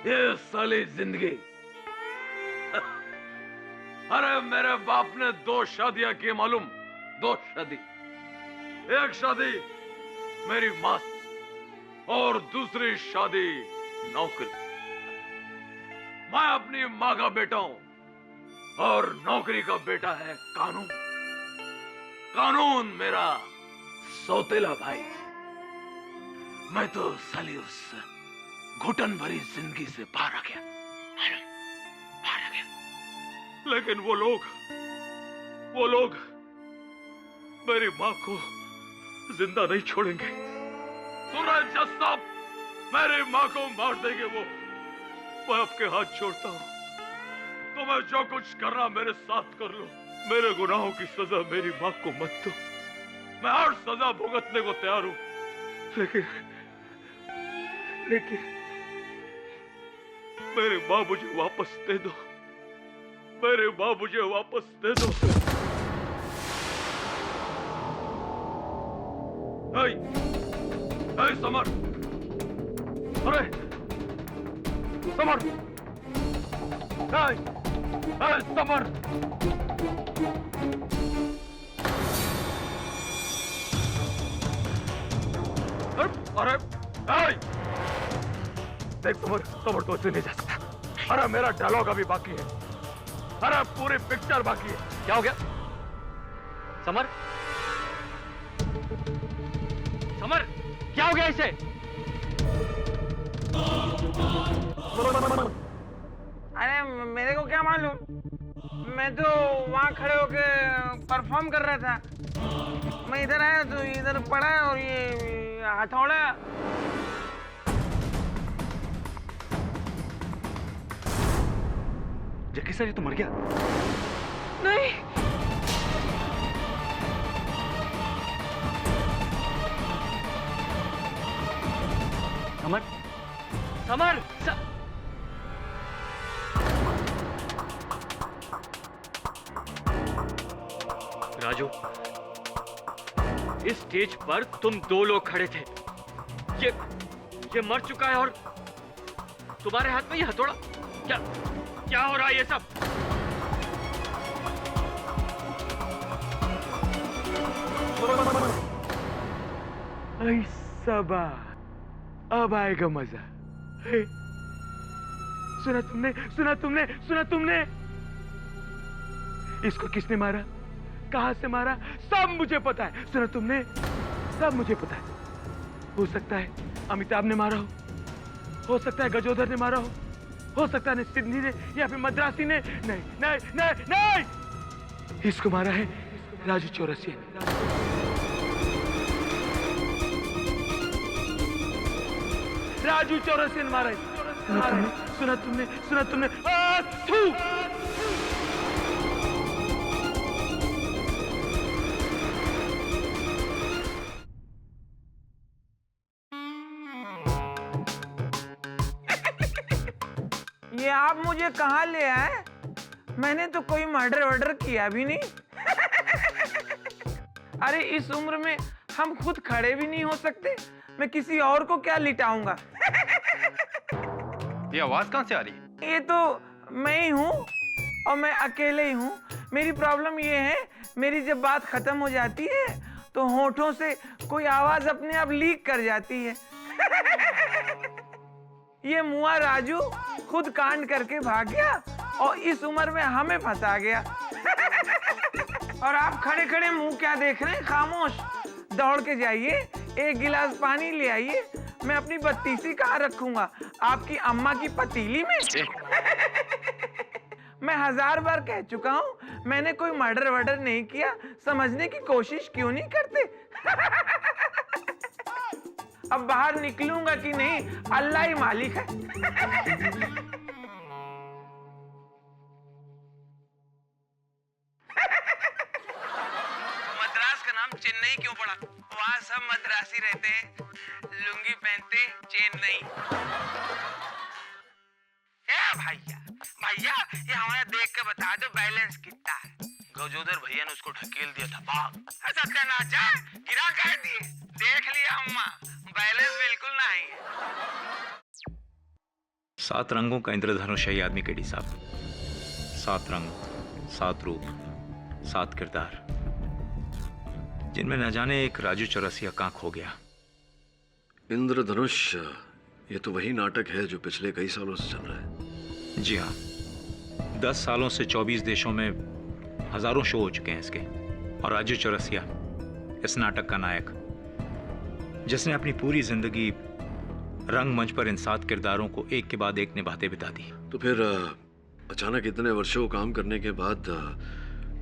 ये साली जिंदगी। अरे मेरे बाप ने 2 शादियां की मालूम, 2 शादी। एक शादी मेरी मां से और दूसरी शादी नौकरी। मैं अपनी मां का बेटा हूं और नौकरी का बेटा है कानून। कानून मेरा सौतेला भाई। मैं तो साली उस घुटन भरी जिंदगी से बाहर आ गया, बाहर आ गया। लेकिन वो लोग मेरी मां को जिंदा नहीं छोड़ेंगे। सुना जज साहब, मेरी मां को मार देंगे वो। मैं आपके हाथ जोड़ता हूं, तुम्हें जो कुछ करना मेरे साथ कर लो। मेरे गुनाहों की सजा मेरी मां को मत दो। मैं हर सजा भुगतने को तैयार हूं, लेकिन मेरी मां मुझे वापस दे दो। मेरी मां मुझे वापस दे दो। ऐ समर, अरे समर, ऐ समर। अरे देख समर तो ऐसे नहीं जा सकता। अरे मेरा डायलॉग अभी बाकी है। अरे पूरी पिक्चर बाकी है। क्या हो गया समर? समर क्या हो गया इसे? अरे मेरे को क्या मालूम, मैं तो वहां खड़े होके परफॉर्म कर रहा था। मैं इधर आया तो इधर पड़ा और ये हथौड़ा। जक्की सर ये तो मर गया। नहीं, समर, समर, राजू, इस स्टेज पर तुम 2 लोग खड़े थे। ये मर चुका है और तुम्हारे हाथ में ये हथौड़ा। क्या हो रहा है ये सब? ऐसा बात, अब आएगा मजा। सुना तुमने? इसको किसने मारा, कहां से मारा, सब मुझे पता है। सुना तुमने? सब मुझे पता है। हो सकता है अमिताभ ने मारा हो सकता है गजोधर ने मारा हो सकता है सिडनी ने या फिर मद्रासी ने। नहीं नहीं नहीं नहीं, इसको मारा है राजू चौरसिया ने। राजू चौरसिया ने मारा है। सुना तुमने? ये आप मुझे कहाँ ले आए? मैंने तो कोई मर्डर किया भी नहीं। अरे इस उम्र में हम खुद खड़े भी नहीं हो सकते, मैं किसी और को क्या लिटाऊंगा? ये आवाज कहाँ से आ रही है? ये तो मैं ही हूँ और मैं अकेले ही हूँ। मेरी प्रॉब्लम ये है, मेरी जब बात खत्म हो जाती है तो होठों से कोई आवाज अपने आप लीक कर जाती है। ये मुआ राजू खुद कांड करके भाग गया और इस उम्र में हमें फंसा गया। और आप खड़े खड़े मुंह क्या देख रहे हैं? खामोश, दौड़ के जाइए, 1 गिलास पानी ले आइए। मैं अपनी बत्तीसी कहाँ रखूंगा? आपकी अम्मा की पतीली में? मैं 1000 बार कह चुका हूँ, मैंने कोई मर्डर नहीं किया। समझने की कोशिश क्यों नहीं करते? अब बाहर निकलूंगा कि नहीं, अल्लाह ही मालिक है। मद्रास का नाम चेन्नई क्यों पड़ा? वहाँ सब मद्रासी रहते हैं, लुंगी पहनते, चेन नहीं। भैया ये हमारा देख के बता दो बैलेंस कितना है? गजोदर भैया ने उसको ढकेल दिया था भाग। सत्यानाश, गिरा कह दिए। देख लिया अम्मा, बैलेंस बिल्कुल नहीं है। 7 रंगों का इंद्रधनुष है ये आदमी केडी साहब। 7 रंग, 7 रूप, 7 किरदार, जिनमें न जाने एक राजू चौरसिया कहाँ खो गया। इंद्रधनुष, ये तो वही नाटक है जो पिछले कई सालों से चल रहा है। जी हाँ, 10 सालों से 24 देशों में हजारों शो हो चुके हैं इसके। और राजू चौरसिया इस नाटक का नायक, जिसने अपनी पूरी जिंदगी रंगमंच पर इन 7 किरदारों को एक के बाद एक निभाते बिता दी। तो फिर अचानक इतने वर्षों काम करने के बाद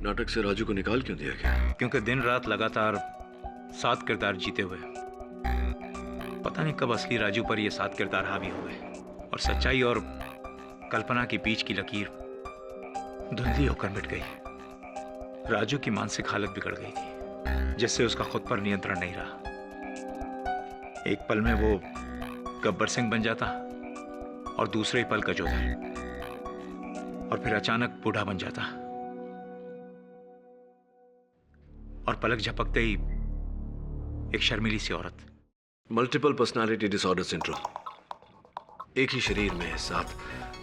नाटक से राजू को निकाल क्यों दिया गया? क्योंकि दिन रात लगातार 7 किरदार जीते हुए पता नहीं कब असली राजू पर ये 7 किरदार हावी हो गए और सच्चाई और कल्पना के बीच की लकीर धुंधली होकर मिट गई। राजू की मानसिक हालत बिगड़ गई थी, जिससे उसका खुद पर नियंत्रण नहीं रहा। एक पल में वो गब्बर सिंह बन जाता और दूसरे ही पल गजोधर, और फिर अचानक बूढ़ा बन जाता और पलक झपकते ही एक शर्मीली सी औरत। मल्टीपल पर्सनालिटी डिसऑर्डर सिंड्रोम, एक ही शरीर में 7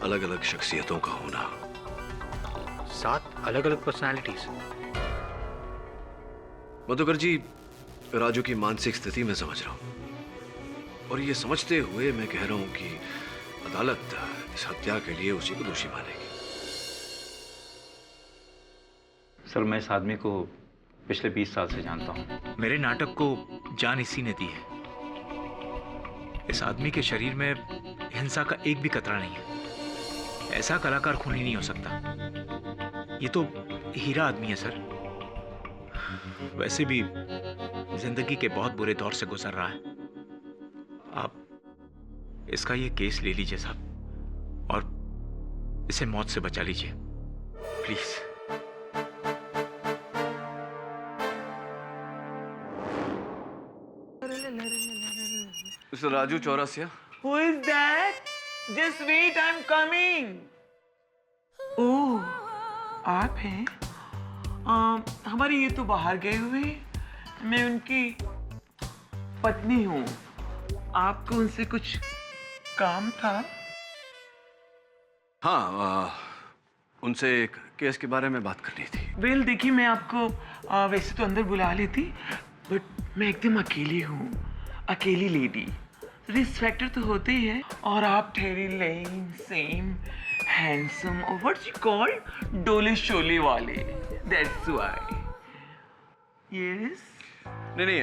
अलग अलग शख्सियतों का होना। 7 अलग अलग पर्सनालिटीज। मधुकर जी, राजू की मानसिक स्थिति मैं समझ रहा हूं, और ये समझते हुए मैं कह रहा हूं कि अदालत इस हत्या के लिए उसी को दोषी मानेगी। सर, मैं इस आदमी को पिछले 20 साल से जानता हूं। मेरे नाटक को जान इसी ने दी है। इस आदमी के शरीर में हिंसा का एक भी कतरा नहीं है। ऐसा कलाकार खूनी नहीं हो सकता। ये तो हीरा आदमी है सर। वैसे भी जिंदगी के बहुत बुरे दौर से गुजर रहा है। आप इसका ये केस ले लीजिए साहब, और इसे मौत से बचा लीजिए please. Mister Raju Chaurasia. Who is that? Just wait, I'm coming. ओह, आप हैं? हमारे ये तो बाहर गए हुए। मैं उनकी पत्नी हूँ। आपको उनसे कुछ काम था? हाँ, उनसे एक केस के बारे में बात करनी थी। वेल, देखिए, मैं आपको वैसे तो अंदर बुला लेती, बट मैं एकदम अकेली हूँ, अकेली लेडी। रिस्क फैक्टर तो होते ही है, और आप ठहरी लेन सेम हैंडसम और व्हाट्स यू कॉल डोले शोले वाले, दैट्स व्हाई। यस। नहीं,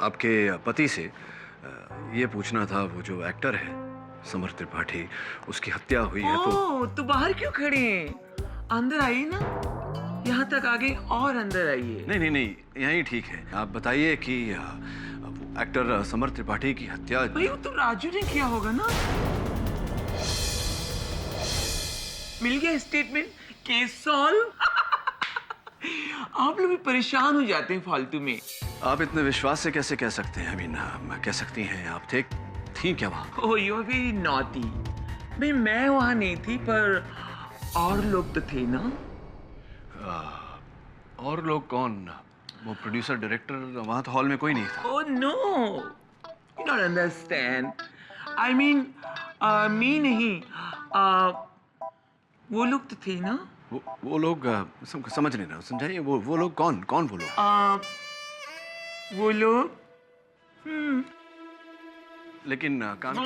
आपके पति से ये पूछना था, वो जो एक्टर है समर त्रिपाठी, उसकी हत्या हुई है तो बाहर क्यों खड़े हैं? अंदर आइए ना, यहाँ तक आ गए और अंदर आइए। नहीं, यहीं ठीक है। आप बताइए कि वो एक्टर समर त्रिपाठी की हत्या। भाई, वो तो राजू ने किया होगा ना। मिल गया स्टेटमेंट, केस सॉल्व। आप लोग भी परेशान हो जाते हैं फालतू में। आप इतने विश्वास से कैसे कह सकते हैं? कह सकती हैं आप थी क्या वहाँ? ओह, यू आर वेरी नॉटी। भाई, मैं वहाँ नहीं थी, पर और लोग तो थे ना। और लोग कौन? वो प्रोड्यूसर, डायरेक्टर, वहाँ तो हॉल में कोई नहीं था। Oh no, you don't understand. I mean, me नहीं, वो लोग तो थे ना। वो लोग समझ नहीं रहा, समझाइए। वो लोग कौन वो लोग? वो लोग लेकिन काम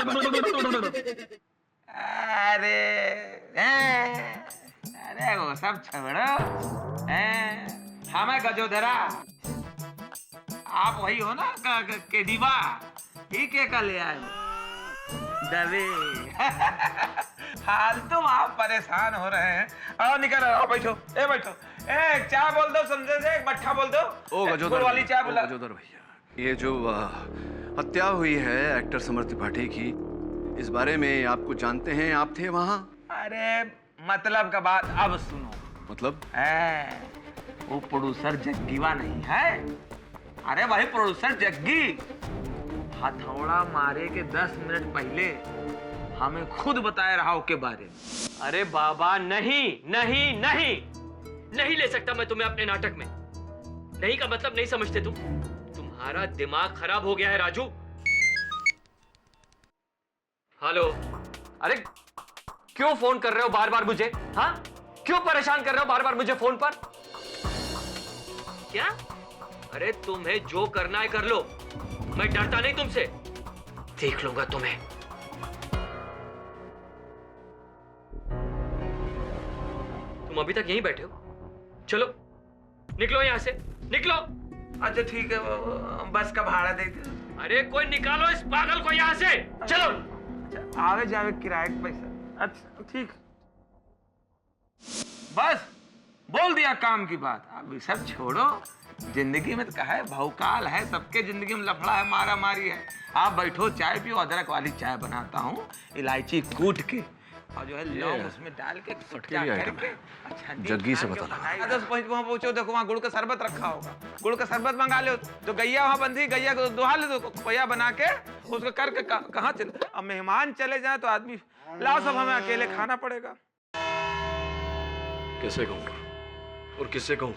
अरे वो सब छोड़ो। हमें गजोधरा, आप वही हो ना के दीवा, ठीक है, का ले आए दबे। हाल तुम आप परेशान हो रहे हैं। आओ, निकल आओ, बैठो। बैठो। एक चाय बोल दो, समझे से एक मट्ठा बोल दो। ओ गजोधर वाली चाय बुला। गजोधर भैया, ये जो हत्या हुई है एक्टर समर त्रिपाठी की, इस बारे में आपको जानते हैं? आप थे वहाँ? अरे मतलब का बात अब सुनो। मतलब? वो प्रोड्यूसर जग्गीवा नहीं है? अरे भाई, प्रोड्यूसर जग्गी हथौड़ा मारे के 10 मिनट पहले हमें खुद बताया रहा के बारे में। अरे बाबा, नहीं ले सकता मैं तुम्हें अपने नाटक में। नहीं का मतलब नहीं समझते तुम? तुम्हारा दिमाग खराब हो गया है राजू। हेलो। अरे क्यों फोन कर रहे हो बार बार मुझे? हाँ, क्यों परेशान कर रहे हो बार बार मुझे फोन पर? क्या? अरे तुम्हें जो करना है कर लो, मैं डरता नहीं तुमसे, देख लूंगा तुम्हें। तुम अभी तक यहीं बैठे हो? चलो निकलो यहां से, निकलो। अच्छा ठीक है, बस का भाड़ा दे दो। अरे कोई निकालो इस पागल को यहां से, चलो। अच्छा, आवे जावे किराए का पैसा। अच्छा ठीक, बस बोल दिया काम की बात। अभी सब छोड़ो, जिंदगी में तो कहा है भौकाल है, सबके जिंदगी में लफड़ा है, मारा मारी है। आप बैठो, चाय पियो, अदरक वाली चाय बनाता हूँ, इलायची कूट के और जो है लौंग उसमें डाल के फटके करके। अच्छा जग्गी से बता लगा। तो वहाँ पहुंचो, देखो वहाँ गुड़ का शरबत रखा होगा, गुड़ का शरबत मंगा लो। तो गैया वहाँ बंधी, गैया को दुहा ले दो, खोया बना के उसको करके कहाँ चले। अब मेहमान चले जाए तो आदमी लाओ, सब हमें अकेले खाना पड़ेगा। कैसे कहूँ और किससे कहूँ?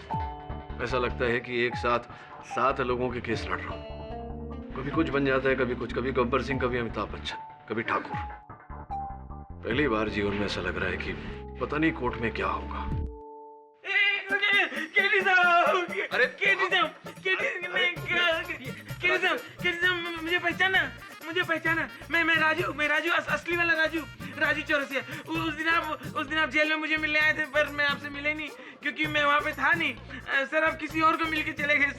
ऐसा लगता है कि एक साथ 7 लोगों के केस लड़ रहा हूँ। कभी कुछ बन जाता है, कभी कुछ, कभी गब्बर सिंह, कभी अमिताभ बच्चन, कभी ठाकुर। पहली बार जीवन में ऐसा लग रहा है कि पता नहीं कोर्ट में क्या होगा। अरे मुझे पहचाना, मैं राजू, असली वाला राजू चौरसिया। उस दिन आप जेल में मुझे मिलने आए थे, पर मैं आपसे मिले नहीं क्योंकि मैं वहाँ पे था नहीं। सर आप किसी और को मिलके चले गए।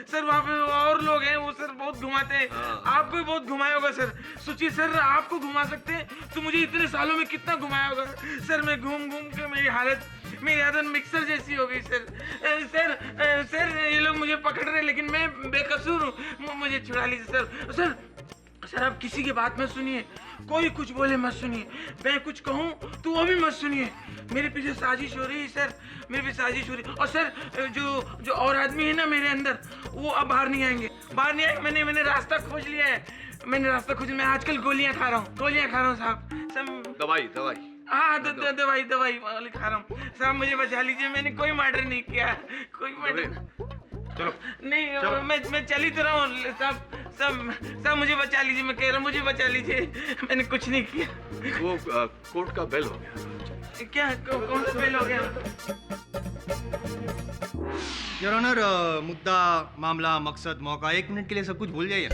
सर वहाँ पे और लोग हैं, वो सर बहुत घुमाते हैं। आपको भी बहुत घुमाया होगा सर। सोचिए सर, आपको घुमा सकते हैं तो मुझे इतने सालों में कितना घुमाया होगा सर। मैं घूम के मेरी आदत मिक्सर जैसी हो गई सर। सर ये लोग मुझे पकड़ रहे, लेकिन मैं बेकसूर हूँ, मुझे छुड़ा लीजिए सर। सर आप किसी की बात मत सुनिए, कोई कुछ बोले मत सुनिए। मैं कुछ कहूँ तो वो भी मत सुनिए। मेरे पीछे साजिश हो रही है सर, मेरे पीछे साजिश हो रही है। और सर जो और आदमी है ना मेरे अंदर, वो अब बाहर नहीं आएंगे। मैंने रास्ता खोज लिया है। मैं आजकल गोलियां खा रहा हूँ साहब। दवाई हाँ दवाई वाली खा रहा हूँ साहब। मुझे बचा लीजिए, मैंने कोई मर्डर नहीं किया, कोई मर्डर चलो नहीं। चलो। मैं चली तो रहा हूँ साहब, मुझे बचा लीजिए। मैं कह रहा हूँ मुझे बचा लीजिए, मैंने कुछ नहीं किया। वो कोर्ट का बेल हो गया। क्या कौन सा बेल हो गया? योर ऑनर, मुद्दा, मामला, मकसद, मौका, 1 मिनट के लिए सब कुछ भूल जाइए।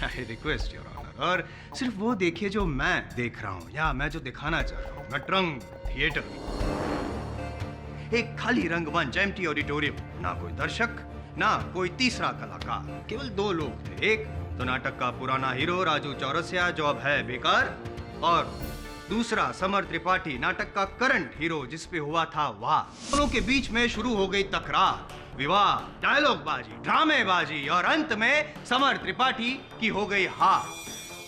आई रिक्वेस्ट योर ऑनर, और सिर्फ वो देखिए जो मैं देख रहा हूँ या मैं जो दिखाना चाह रहा हूँ। नटरंग थिएटर में एक खाली रंगमंच, एम्प्टी ऑडिटोरियम, ना कोई दर्शक, ना कोई तीसरा कलाकार, केवल 2 लोग थे। एक तो नाटक का पुराना हीरो राजू चौरसिया, जो अब है बेकार, और दूसरा समर त्रिपाठी, नाटक का करंट हीरो, जिसपे हुआ था वार। दोनों के बीच में शुरू हो गई तकरार, विवाद, डायलॉगबाजी, ड्रामेबाजी, और अंत में समर त्रिपाठी की हो गई हार।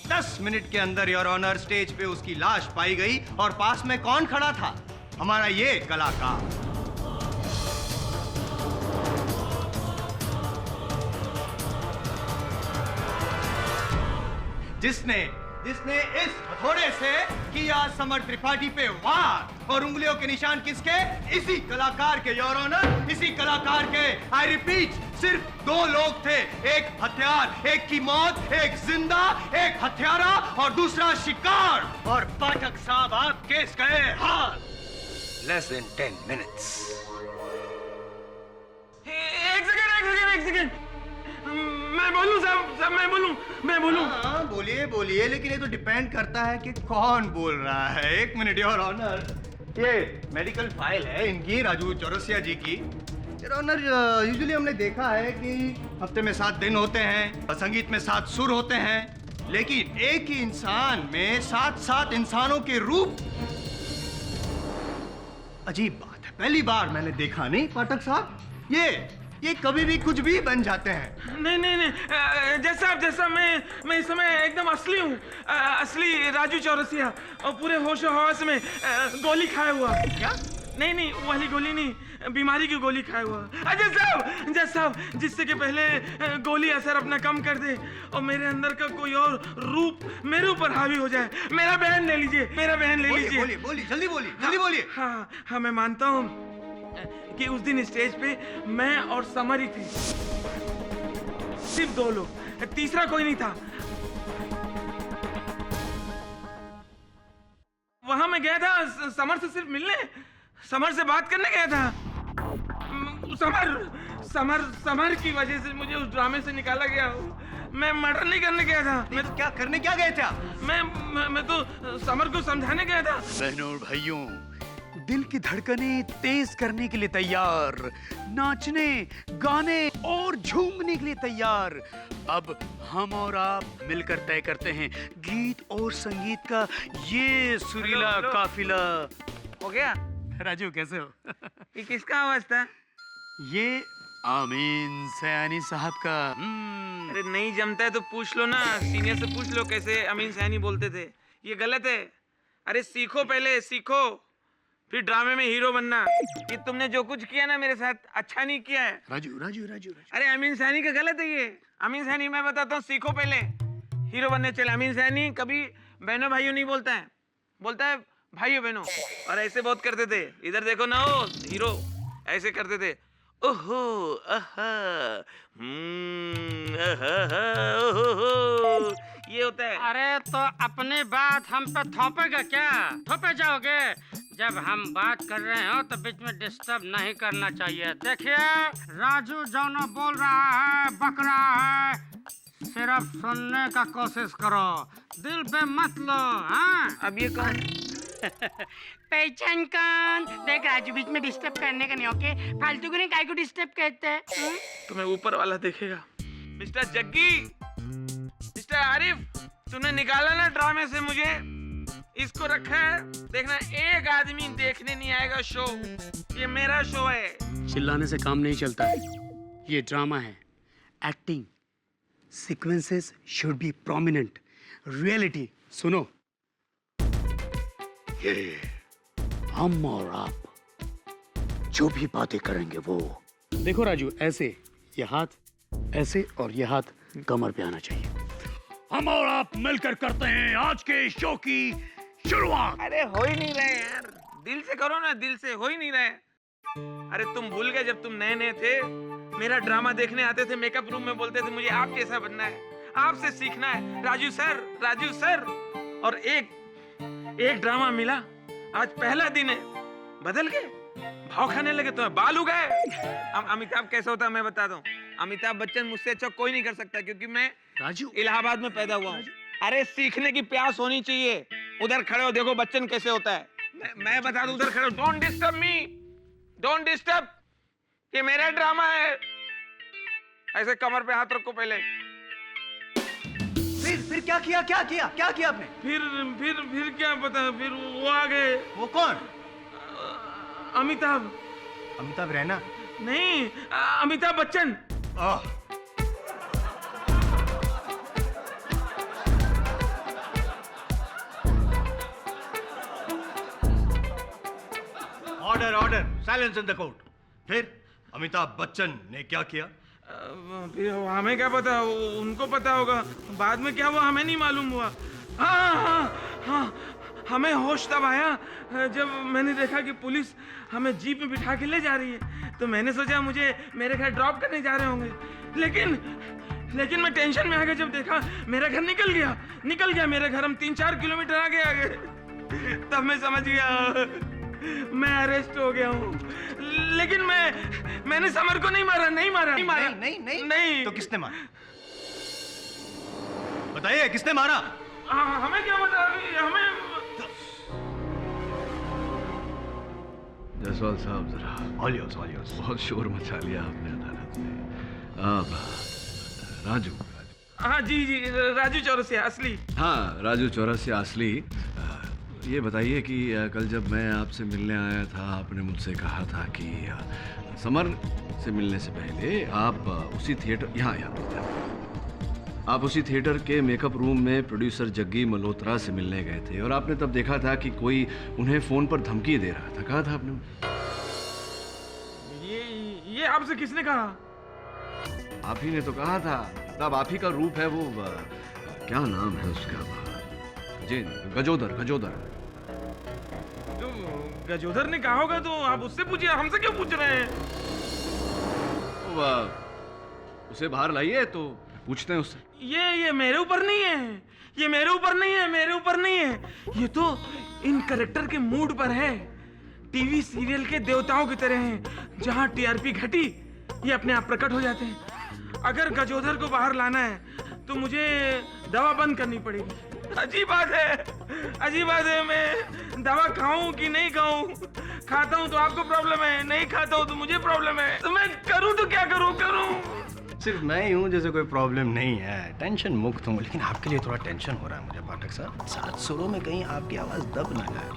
10 मिनट के अंदर योर ऑनर स्टेज पे उसकी लाश पाई गई, और पास में कौन खड़ा था? हमारा ये कलाकार। जिसने इस हथौड़े से किया समर त्रिपाठी पे वार, और उंगलियों के निशान किसके? इसी कलाकार के योर ऑनर, इसी कलाकार के। आई रिपीट, सिर्फ 2 लोग थे, एक हथियार, एक की मौत, एक जिंदा, एक हत्यारा और दूसरा शिकार। और पाठक साहब, आप केस गए हार। Less than 10 minutes. एक सेकंड। मैं बोलूं साहब, मैं बोलूं। हाँ, बोलिए, लेकिन ये तो डिपेंड करता है कि कौन बोल रहा है। 1 मिनट योर ऑनर, ये मेडिकल फाइल है इनकी, राजू चौरसिया जी की। योर ऑनर, यूजुअली हमने देखा है कि हफ्ते में 7 दिन होते हैं, संगीत में 7 सुर होते हैं, लेकिन एक ही इंसान में 7 इंसानों के रूप। अजीब बात है, पहली बार मैंने देखा। नहीं पाठक साहब, ये कभी भी कुछ भी बन जाते हैं। नहीं, जैसा मैं इस समय एकदम असली हूँ, असली राजू चौरसिया, और पूरे होशो हवास में गोली खाया हुआ। क्या? नहीं, वो वाली गोली नहीं, बीमारी की गोली खाया हुआ। जज साहब, जिससे कि पहले गोली असर अपना कम कर दे और मेरे अंदर का कोई और रूप मेरे ऊपर हावी हो जाए। मेरा बहन ले लीजिए। बोलिए, जल्दी बोलिए। हाँ, मैं मानता हूँ कि उस दिन स्टेज पे मैं और समर ही थे, सिर्फ 2 लोग, तीसरा कोई नहीं था। वहां मैं गया था समर से सिर्फ मिलने, समर से बात करने गया था। समर की वजह से मुझे उस ड्रामे से निकाला गया। मैं मर्डर नहीं करने गया था। मैं क्या करने क्या गए थे आप? मैं तो समर को समझाने गया था। बहनों और भाइयों, दिल की धड़कनें तेज करने के लिए तैयार, नाचने, गाने और झूमने के लिए तैयार। अब हम और आप मिलकर तय करते हैं गीत और संगीत का ये सुरीला हेलो। काफिला। हो गया? राजू कैसे हो? ये किसका आवाज था? ये आमीन सयानी साहब का। अरे नहीं जमता है तो पूछ लो ना, सीनियर से पूछ लो कैसे अमीन सैनी बोलते थे। ये गलत है। अरे सीखो, पहले सीखो, फिर ड्रामे में हीरो बनना। ये तुमने जो कुछ किया ना मेरे साथ, अच्छा नहीं किया है। राजू राजू राजू राजू अरे अमीन सैनी का गलत है ये। अमीन सैनी मैं बताता हूँ, सीखो पहले, हीरो बनने चले। अमीन सैनी कभी बहनों भाइयों नहीं बोलता है, बोलता है भाइयों बहनों। और ऐसे बहुत करते थे, इधर देखो ना, ओ हीरो ऐसे करते थे। ओहो आहा, आहा, ओहो, ये होता है। अरे तो अपनी बात हम पे थोपेगा क्या? थोपे जाओगे? जब हम बात कर रहे हो तो बीच में डिस्टर्ब नहीं करना चाहिए। देखिए राजू जो बोल रहा है, बक रहा है, सिर्फ सुनने का कोशिश करो, दिल पे मत लो। हाँ अब ये कौन? पहचान कौन? देख राजू बीच में डिस्टर्ब करने का नहीं, ओके? फालतू को नहीं, काय को डिस्टर्ब कहते हैं? तुम्हें ऊपर वाला देखेगा। मिस्टर जग्गी, मिस्टर आरिफ, तूने निकाला ना ड्रामे से मुझे, इसको रखा है। देखना एक आदमी देखने नहीं आएगा शो, ये मेरा शो है। चिल्लाने से काम नहीं चलता है, ये ड्रामा है, acting. Sequences should be prominent, reality. सुनो, ये हम और आप जो भी बातें करेंगे वो, देखो राजू, ऐसे ये हाथ ऐसे और ये हाथ कमर पे आना चाहिए। हम और आप मिलकर करते हैं आज के शो की शुरुआत। अरे हो ही नहीं रहे यार, दिल से करो ना, दिल से हो ही नहीं रहे। अरे तुम भूल गए जब तुम नए नए थे, मेरा ड्रामा देखने आते थे, मेकअप रूम में बोलते थे मुझे आप जैसा बनना है, आपसे सीखना है, राजू सर, राजू सर। और एक ड्रामा मिला, आज पहला दिन है, बदल गए, भाव खाने लगे, तो बाल उगाए। अमिताभ कैसा होता है मैं बताता हूँ। अमिताभ बच्चन मुझसे अच्छा कोई नहीं कर सकता, क्योंकि मैं राजू इलाहाबाद में पैदा हुआ हूँ। अरे सीखने की प्यास होनी चाहिए। उधर खड़े हो, देखो बच्चन कैसे होता है। मैं बता दूं, उधर खड़े हो, don't disturb me, don't disturb, ये मेरा ड्रामा है। ऐसे कमर पे हाथ रखो पहले। फिर क्या किया आपने? फिर क्या पता, फिर वो आ गए। वो कौन? अमिताभ रैना? नहीं, Amitabh Bachchan. Order, silence in the court. फिर अमिताभ बच्चन ने क्या किया? फिर हमें क्या पता, उनको पता होगा। बाद में क्या हुआ हमें नहीं मालूम हुआ। हाँ, हमें होश तब आया जब मैंने देखा कि पुलिस हमें जीप में बिठा के ले जा रही है। तो मैंने सोचा मुझे मेरे घर ड्रॉप करने जा रहे होंगे, लेकिन मैं टेंशन में आ गया जब देखा मेरा घर निकल गया मेरे घर। हम 3-4 किलोमीटर आगे तब मैं समझ गया मैं अरेस्ट हो गया हूँ। लेकिन मैंने समर को नहीं मारा। नहीं। तो किसने मारा? बताइए, किसने मारा? हमें क्या बता, हमें। जायसवाल साहब, जरा ऑलियोस बहुत शोर मचा लिया आपने अदालत में। अब राजू। हाँ जी, राजू चौरसिया असली। हाँ, राजू चौरसिया असली। ये बताइए कि कल जब मैं आपसे मिलने आया था, आपने मुझसे कहा था कि समर से मिलने से पहले आप उसी थिएटर, यहाँ आप उसी थिएटर के मेकअप रूम में प्रोड्यूसर जग्गी मल्होत्रा से मिलने गए थे, और आपने तब देखा था कि कोई उन्हें फोन पर धमकी दे रहा था। कहा था आपने? ये आपसे किसने कहा? आप ही ने तो कहा था। तब आप ही का रूप है वो, क्या नाम है उसका? गजोदर। तो गजोदर ने कहा होगा, तो आप उससे पूछिए, हमसे क्यों पूछ रहे हैं? उसे बाहर लाइए तो पूछते हैं उससे। ये मेरे ऊपर नहीं है, ये मेरे ऊपर नहीं है, मेरे ऊपर नहीं है, ये तो इन करेक्टर के मूड पर है। टीवी सीरियल के देवताओं की तरह हैं, जहां टीआरपी घटी ये अपने आप प्रकट हो जाते हैं। अगर गजोधर को बाहर लाना है तो मुझे दवा बंद करनी पड़ेगी। अजीब बात है, अजीब बात है, मैं दवा खाऊं कि नहीं खाऊं? खाता हूं तो आपको प्रॉब्लम है, नहीं खाता हूं तो मुझे प्रॉब्लम है, तो मैं करूं तो क्या करूं? सिर्फ मैं ही हूँ जैसे कोई प्रॉब्लम नहीं है, टेंशन मुक्त हूँ, लेकिन आपके लिए थोड़ा टेंशन हो रहा है मुझे पाठक साहब। 7 सुरों में कहीं आपकी आवाज़ दब ना जाए।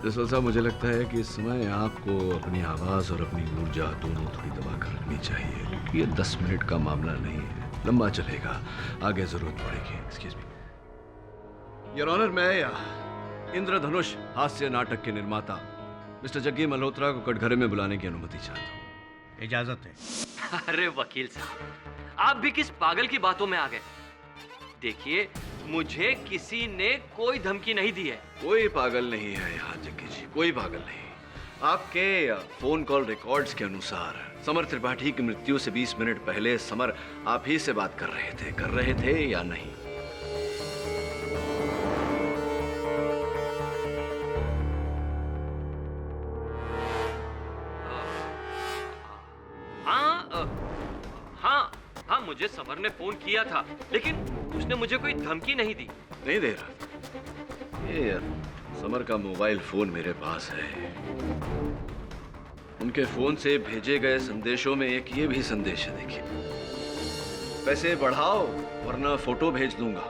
जसवाल साहब, मुझे लगता है कि इस समय आपको अपनी आवाज़ और अपनी ऊर्जा दोनों थोड़ी दबा कर रखनी चाहिए, क्योंकि ये 10 मिनट का मामला नहीं है, लंबा चलेगा, आगे जरूरत पड़ेगी। एक्सक्यूज मी योर ऑनर, मैं इंद्रधनुष हास्य नाटक के निर्माता मिस्टर जग्गी मल्होत्रा को कटघरे में बुलाने की अनुमति चाहता हूँ। इजाजत है। अरे वकील साहब, आप भी किस पागल की बातों में आ गए? देखिए, मुझे किसी ने कोई धमकी नहीं दी है। कोई पागल नहीं है यहाँ जग्गी जी, कोई पागल नहीं। आपके फोन कॉल रिकॉर्ड्स के अनुसार समर त्रिपाठी की मृत्यु से 20 मिनट पहले समर आप ही से बात कर रहे थे या नहीं? हाँ, मुझे समर ने फोन किया था, लेकिन उसने मुझे कोई धमकी नहीं दी। नहीं दे रहा? ये यार, समर का मोबाइल फोन मेरे पास है। उनके फोन से भेजे गए संदेशों में एक ये भी संदेश है, देखिए, पैसे बढ़ाओ वरना फोटो भेज दूंगा।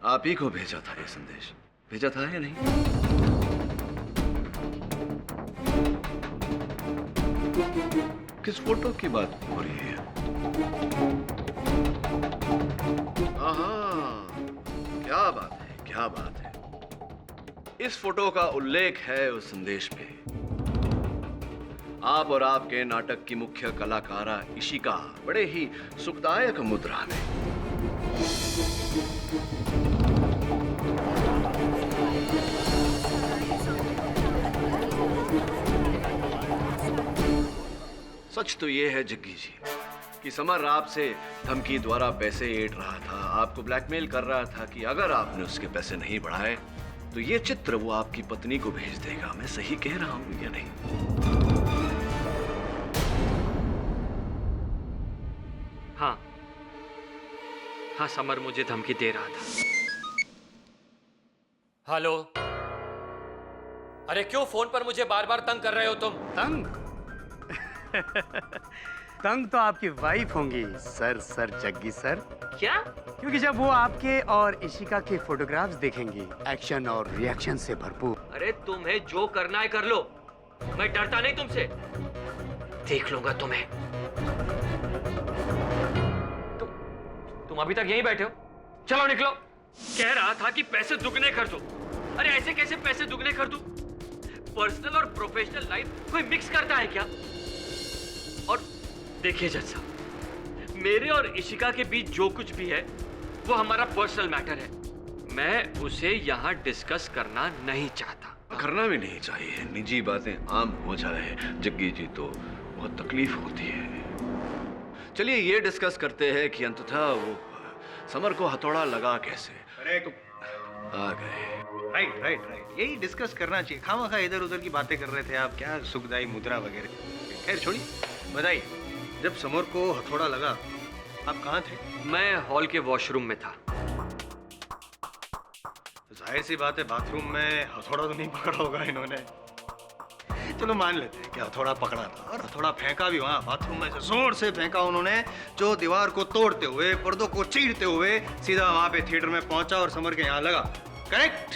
आप ही को भेजा था ये संदेश, भेजा था या नहीं? किस फोटो की बात हो रही है? हाँ, क्या बात है, क्या बात है। इस फोटो का उल्लेख है उस संदेश में। आप और आपके नाटक की मुख्य कलाकारा इशिका बड़े ही सुखदायक मुद्रा में। सच तो ये है जग्गी जी कि समर आपसे धमकी द्वारा पैसे ऐंठ रहा था, आपको ब्लैकमेल कर रहा था कि अगर आपने उसके पैसे नहीं बढ़ाए तो ये चित्र वो आपकी पत्नी को भेज देगा। मैं सही कह रहा हूं या नहीं? हाँ, समर मुझे धमकी दे रहा था। हेलो, अरे क्यों फोन पर मुझे बार बार तंग कर रहे हो तुम? तंग? तंग तो आपकी वाइफ होंगी सर जग्गी सर। क्या? क्योंकि जब वो आपके और इशिका के फोटोग्राफ्स देखेंगी, एक्शन और रिएक्शन से भरपूर। अरे तुम्हें जो करना है कर लो, मैं डरता नहीं तुमसे, देख लूंगा तुम्हें। तुम अभी तक यहीं बैठे हो? चलो निकलो। कह रहा था कि पैसे दुगने कर दो। अरे ऐसे कैसे पैसे दुगने कर दूं? पर्सनल और प्रोफेशनल लाइफ कोई मिक्स करता है क्या? और देखिए जज साहब, मेरे और इशिका के बीच जो कुछ भी है वो हमारा पर्सनल मैटर है। मैं उसे यहाँ डिस्कस करना नहीं चाहता। करना भी नहीं चाहिए, निजी बातें आम हो जाए जग्गी जी तो बहुत तकलीफ होती है। चलिए ये डिस्कस करते हैं कि अंततः वो समर को हथौड़ा लगा कैसे। अरे तो आ गए। राइट, यही डिस्कस करना चाहिए। खामखा इधर उधर की बातें कर रहे थे आप, क्या सुखदाई मुद्रा वगैरह। खैर छोड़िए, बताइए, जब समर को हथौड़ा लगा आप कहाँ थे? मैं हॉल के वॉशरूम में था। जाहिर सी बात है, बाथरूम में हथौड़ा तो नहीं पकड़ा होगा इन्होंने। चलो मान लेते हैं कि हथौड़ा पकड़ा था, और हथौड़ा फेंका भी वहाँ बाथरूम में से जोर से फेंका उन्होंने, जो दीवार को तोड़ते हुए, पर्दों को चीरते हुए सीधा वहाँ पे थिएटर में पहुंचा और समर के यहाँ लगा। करेक्ट?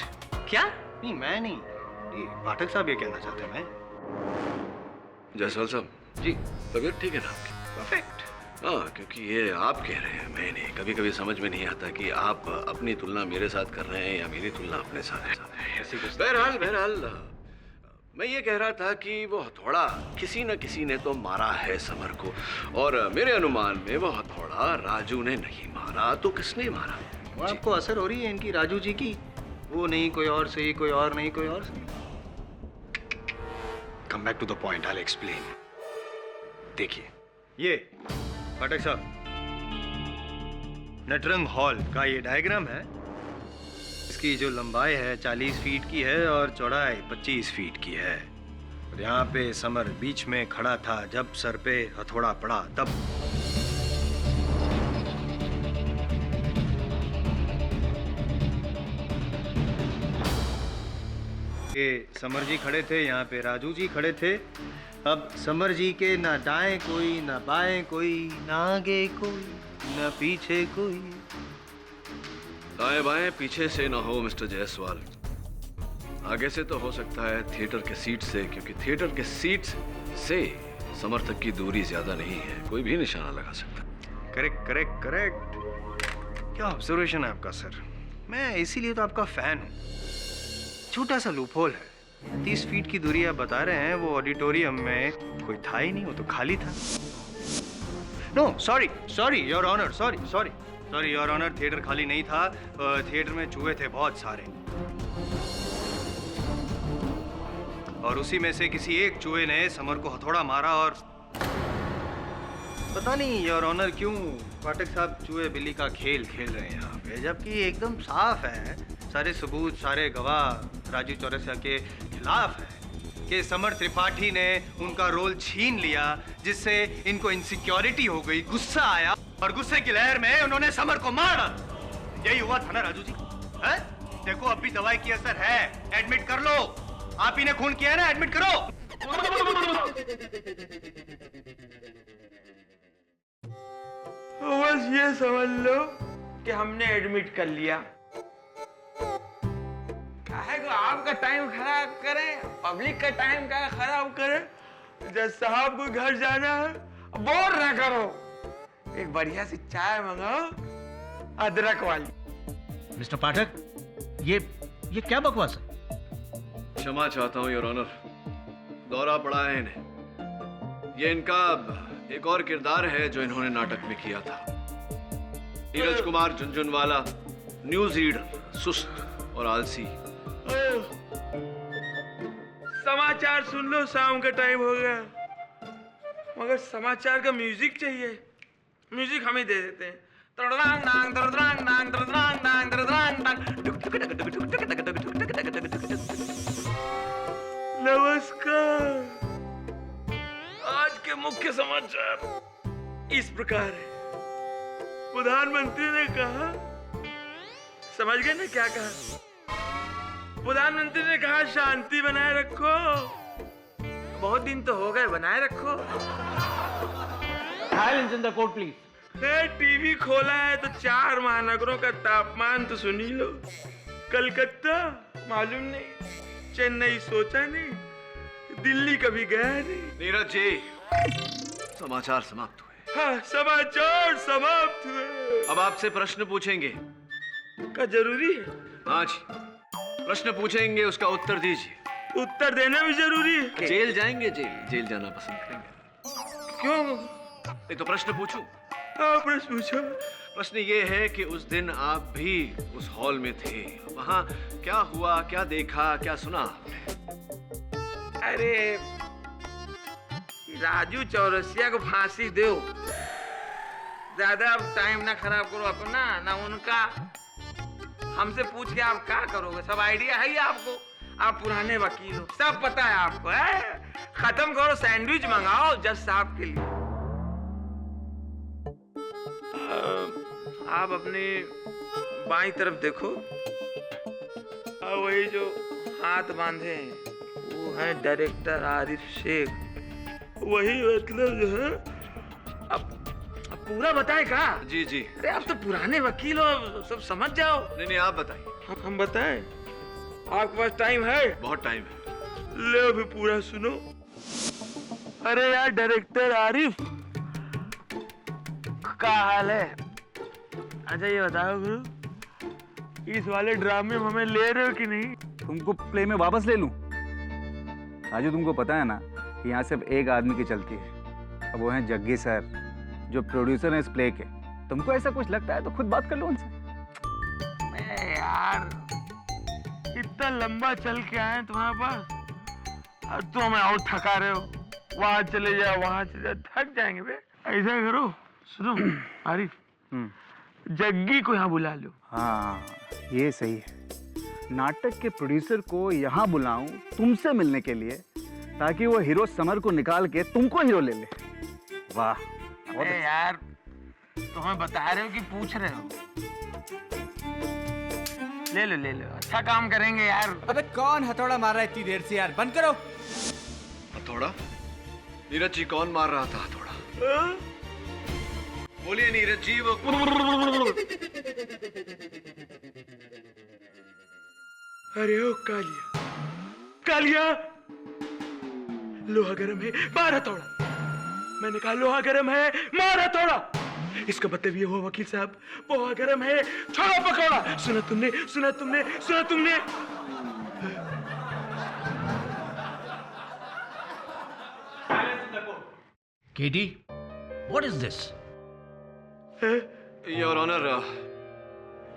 क्या? नहीं, मैं नहीं, ये पाठक साहब ये कहना चाहते हैं। मैं जायसवाल साहब जी, तबीयत ठीक है ना आपकी? परफेक्ट। हाँ, क्योंकि ये आप कह रहे हैं, मैं नहीं। कभी कभी समझ में नहीं आता कि आप अपनी तुलना मेरे साथ कर रहे हैं या मेरी तुलना अपने साथ। बहरहाल मैं ये कह रहा था कि वो हथौड़ा किसी न किसी ने तो मारा है समर को, और मेरे अनुमान में वो हथौड़ा राजू ने नहीं मारा, तो किसने मारा? वो आपको असर हो रही है इनकी राजू जी की? वो नहीं कोई और सही, कोई और नहीं कोई और सही। Come back to the point, I will explain. देखिए, ये पाठक साहब, नटरंग हॉल का ये डायग्राम है। इसकी जो लंबाई है 40 फीट की है और चौड़ाई 25 फीट की है। और यहाँ पे समर बीच में खड़ा था जब सर पे हथौड़ा पड़ा तब। ये समर जी खड़े थे, यहाँ पे राजू जी खड़े थे। अब समर जी के ना दाएं कोई, ना बाएं कोई, ना आगे कोई, ना पीछे कोई। दाएं बाएं पीछे से ना हो मिस्टर जायसवाल, आगे से तो हो सकता है थिएटर के सीट से, क्योंकि थिएटर के सीट से समर तक की दूरी ज्यादा नहीं है, कोई भी निशाना लगा सकता है। Correct correct correct. क्या ऑब्जर्वेशन है आपका सर। मैं इसीलिए तो आपका फैन हूँ। छोटा सा लूपहोल है, 30 फीट की दूरी आप बता रहे हैं, वो ऑडिटोरियम में कोई था ही नहीं, वो तो खाली था। No sorry sorry your honour, sorry sorry sorry your honour, theatre खाली नहीं था, थिएटर में चूहे थे बहुत सारे, और उसी में से किसी एक चूहे ने समर को हथौड़ा मारा। और पता नहीं योर ऑनर क्यों पाठक साहब चूहे बिल्ली का खेल खेल रहे हैं यहाँ पे, जबकि एकदम साफ है, सारे सबूत सारे गवाह राजू चौरसिया के खिलाफ है कि समर त्रिपाठी ने उनका रोल छीन लिया, जिससे इनको इनसिक्योरिटी हो गई, गुस्सा आया और गुस्से की लहर में उन्होंने समर को मार डाला। यही हुआ था ना राजू जी? है? देखो अब भी दवाई की असर है, एडमिट कर लो। आप ही ने खून किया है ना, एडमिट करो। बस ये समझ लो कि हमने एडमिट कर लिया। काहे को आपका टाइम खराब करें, पब्लिक का टाइम का खराब करें। जज साहब को घर जाना है, बोर ना करो, एक बढ़िया सी चाय मंगाओ अदरक वाली। मिस्टर पाठक, ये क्या बकवास है? क्षमा चाहता हूँ योर ऑनर, दौरा पड़ा है इन्हें। ये इनका एक और किरदार है जो इन्होंने नाटक में किया था। नीरज कुमार झुनझुनवाला, न्यूज रीडर, सुस्त और आलसी। समाचार सुन लो, शाम का टाइम हो गया, मगर समाचार का म्यूजिक चाहिए। म्यूजिक हम ही दे देते हैं। नमस्कार। आज के मुख्य समाचार इस प्रकार है। प्रधानमंत्री ने कहा, समझ गए ना क्या कहा? प्रधानमंत्री ने कहा शांति बनाए रखो। बहुत दिन तो हो गए, बनाए रखो। Silence in the court please. TV खोला है तो 4 महानगरों का तापमान तो सुन ही लो। कलकत्ता मालूम नहीं, चेन्नई सोचा नहीं, दिल्ली कभी गया नहीं। नीरज जी, समाचार समाप्त हुए। हाँ, समाचार समाप्त हुए। अब आपसे प्रश्न पूछेंगे। क्या जरूरी है? हाँ जी, प्रश्न पूछेंगे, उसका उत्तर दीजिए। उत्तर देना भी जरूरी है? जेल जाएंगे? जेल जाना पसंद करेंगे? क्यों? नहीं तो प्रश्न पूछूं? हाँ, प्रश्न पूछो। प्रश्न ये है कि उस दिन आप भी उस हॉल में थे, वहां क्या हुआ, क्या देखा, क्या सुना आपने? अरे राजू चौरसिया को फांसी दो, ज्यादा अब टाइम ना खराब करो अपना ना उनका। हमसे पूछ के आप क्या करोगे? सब आइडिया है ही आपको, आप पुराने वकील हो, सब पता है आपको। है? खत्म करो, सैंडविच मंगाओ जज साहब के लिए। आप अपनी बाईं तरफ देखो, और वही जो हाथ बांधे हैं वो है डायरेक्टर आरिफ शेख। वही मतलब जो है। अब पूरा बताए का? जी जी। अरे आप तो पुराने वकील हो, सब समझ जाओ। नहीं आप बताइए। हम बताएं? आपके पास टाइम है? बहुत टाइम है। ले भी पूरा सुनो। अरे यार डायरेक्टर आरिफ, क्या हाल है? अच्छा ये बताओ गुरु, इस वाले ड्रामे में हमें ले रहे हो कि नहीं? तुमको प्ले में वापस ले लूं? राजू, तुमको पता है ना कि यहाँ सिर्फ एक आदमी की चलती है, अब वो हैं जग्गी सर, जो प्रोड्यूसर हैं इस प्ले के। तुमको ऐसा कुछ लगता है तो खुद बात कर लो उनसे। यार इतना लंबा चल के आए तुम्हारे पास, और तुम हमें और थका रहे हो। वहां चले जाओ, वहां चले जाओ, थक जाएंगे बे। ऐसा करो, सुनो आरिफ, जग्गी को यहाँ बुला लो। हाँ, ये सही है। नाटक के प्रोड्यूसर को यहाँ बुलाऊं तुमसे मिलने के लिए, ताकि वो हीरो समर को निकाल के तुमको हीरो ले ले। वाह, बहुत अरे अच्छा। यार, तुम्हें बता रहे हो कि पूछ रहे हो? ले लो ले लो, अच्छा काम करेंगे यार। अबे कौन हथौड़ा मार रहा है इतनी देर से यार? बंद करो। हथौड़ा? नीरज जी कौन मार रहा था हथौड़ा? बोलिए नीरज जी, वो अरे ओ कालिया, कालिया, लोहा गरम है, मार हथौड़ा। मैंने कहा लोहा गरम है, मार हथौड़ा। इसका मतलब ये हुआ वकील साहब, पोहा गरम है, छोड़ो पकौड़ा। सुना तुमने, सुना तुमने, सुना तुमने? KD, what is this? Your honour,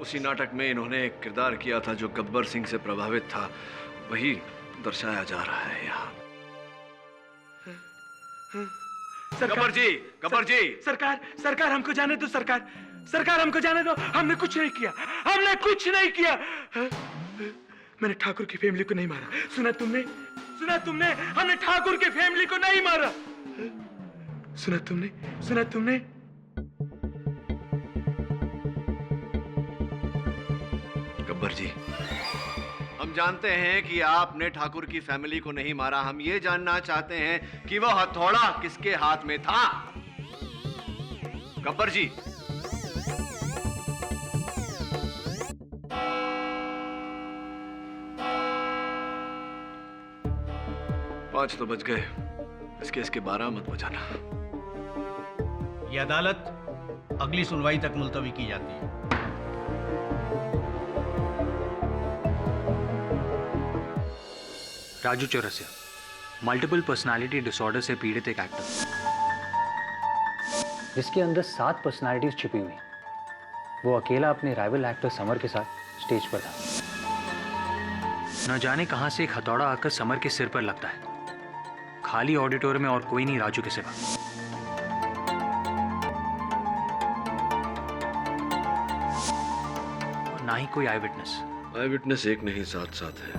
उसी नाटक में इन्होंने एक किरदार किया था जो गब्बर सिंह से प्रभावित था, वही दर्शाया जा रहा है यहाँ। गब्बर जी, गब्बर जी, सरकार, सरकार हमको जाने दो, सरकार, सरकार हमको जाने दो। हमने कुछ नहीं किया, हमने कुछ नहीं किया। मैंने ठाकुर की फैमिली को नहीं मारा। सुना तुमने, सुना तुमने? हमने ठाकुर की फैमिली को नहीं मारा। सुना तुमने, सुना तुमने? गब्बर जी, हम जानते हैं कि आपने ठाकुर की फैमिली को नहीं मारा। हम ये जानना चाहते हैं कि वह हथौड़ा किसके हाथ में था। गब्बर जी, पांच तो बज गए, इस केस के 12 मत बजाना। ये अदालत अगली सुनवाई तक मुलतवी की जाती है। Raju Chaurasia, multiple personality disorder से पीड़ित एक एक्टर, जिसके अंदर 7 पर्सनालिटीज छिपी हुई। वो अकेला अपने राइवल एक्टर समर के साथ स्टेज पर था। न जाने कहां से एक हथौड़ा आकर समर के सिर पर लगता है। खाली ऑडिटोरियम में और कोई नहीं राजू के सिवा। और ना ही कोई आई विटनेस। आई विटनेस एक नहीं, 7 है,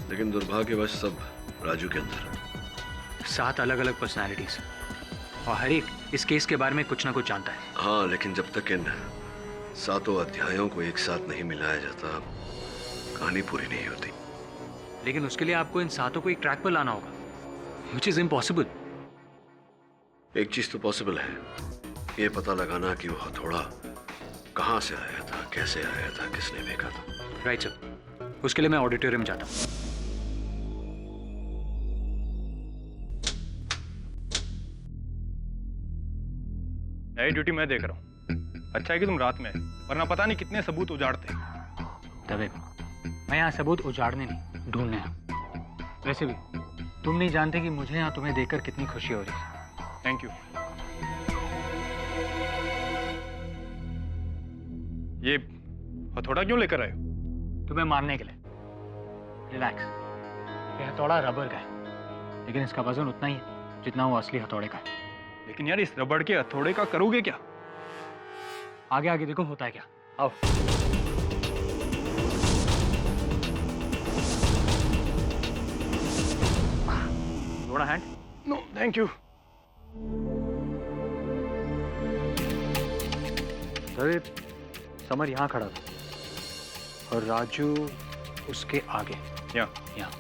लेकिन दुर्भाग्यवश सब राजू के अंदर। 7 अलग अलग पर्सनालिटीज, और हर एक इस केस के बारे में कुछ ना कुछ जानता है। हाँ, लेकिन जब तक इन 7 अध्यायों को एक साथ नहीं मिलाया जाता, कहानी पूरी नहीं होती। लेकिन उसके लिए आपको इन 7 को एक ट्रैक पर लाना होगा, which is impossible। एक चीज तो पॉसिबल है, ये पता लगाना कि वो हथौड़ा कहाँ से आया था, कैसे आया था, किसने फेंका था। राइट सर, उसके लिए मैं ऑडिटोरियम जाता हूँ। नई ड्यूटी मैं देख रहा हूँ। अच्छा है कि तुम रात में आए, वरना पता नहीं कितने सबूत उजाड़ते। तबे मैं यहाँ सबूत उजाड़ने नहीं, ढूंढने आया। वैसे भी तुम नहीं जानते कि मुझे यहाँ तुम्हें देखकर कितनी खुशी हो रही है। Thank you. ये हथौड़ा क्यों लेकर आए? तुम्हें मारने के लिए। रिलैक्स, ये हथौड़ा रबर का है, लेकिन इसका वजन उतना ही है जितना वो असली हथौड़े का है। लेकिन यार, इस रबड़ के हथौड़े का करोगे क्या? आगे आगे देखो होता है क्या। आओ। थोड़ा हैंड? No thank you. अरे समर यहाँ खड़ा था और राजू उसके आगे। यहाँ।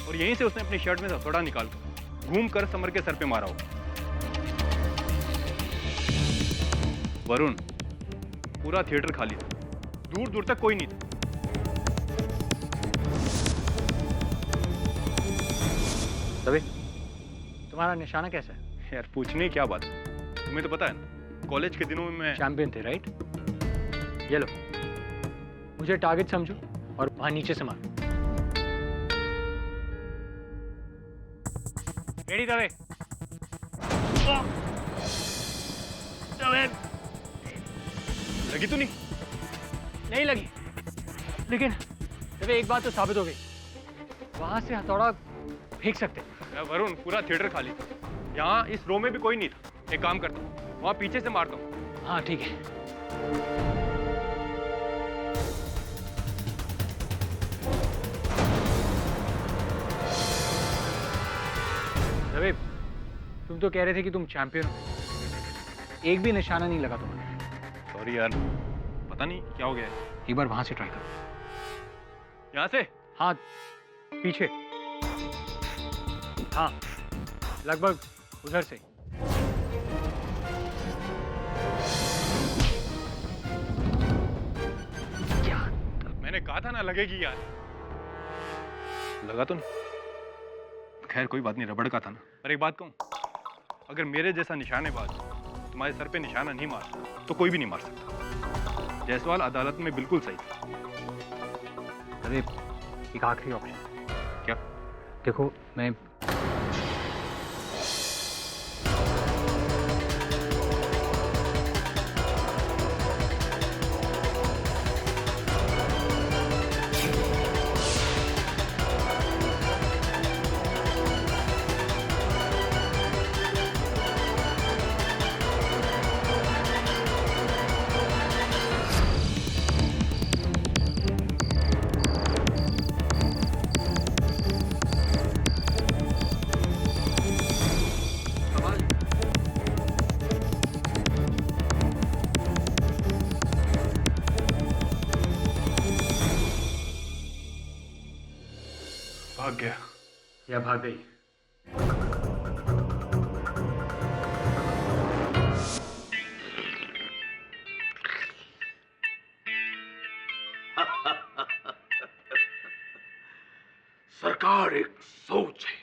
और यहीं से उसने अपनी शर्ट में से हथौड़ा निकाल कर घूम कर समर के सर पे मारा हो। वरुण, पूरा थिएटर खाली था, दूर दूर तक कोई नहीं था। तभी तुम्हारा निशाना कैसा है? यार पूछने की क्या बात है, तुम्हें तो पता है ना, कॉलेज के दिनों में मैं चैंपियन थे, राइट? ये लो, मुझे टारगेट समझो और वहां नीचे से मारो। रेडी तवे? लगी तो नहीं? नहीं लगी, लेकिन तवे एक बात तो साबित हो गई, वहां से हथौड़ा फेंक सकते। वरुण, पूरा थिएटर खाली था, यहाँ इस रो में भी कोई नहीं था। एक काम करता हूँ, वहाँ पीछे से मारता हूँ। हाँ ठीक है। रवि, तुम तो कह रहे थे कि तुम चैंपियन हो, एक भी निशाना नहीं लगा तुम्हारा। सॉरी यार, पता नहीं क्या हो गया है। एक बार वहां से ट्राई करो। यहाँ से? हाँ, पीछे। हाँ, लगभग उधर से। क्या? मैंने कहा था ना लगेगी यार। लगा तो नहीं। खैर कोई बात नहीं, रबड़ का था ना। पर एक बात कहूँ, अगर मेरे जैसा निशानेबाज तुम्हारे सर पे निशाना नहीं मार सकता तो कोई भी नहीं मार सकता। जायसवाल अदालत में बिल्कुल सही था। अरे एक आखिरी ऑप्शन। क्या? देखो मैं भाग गया या भाग गई। सरकार एक सोच है,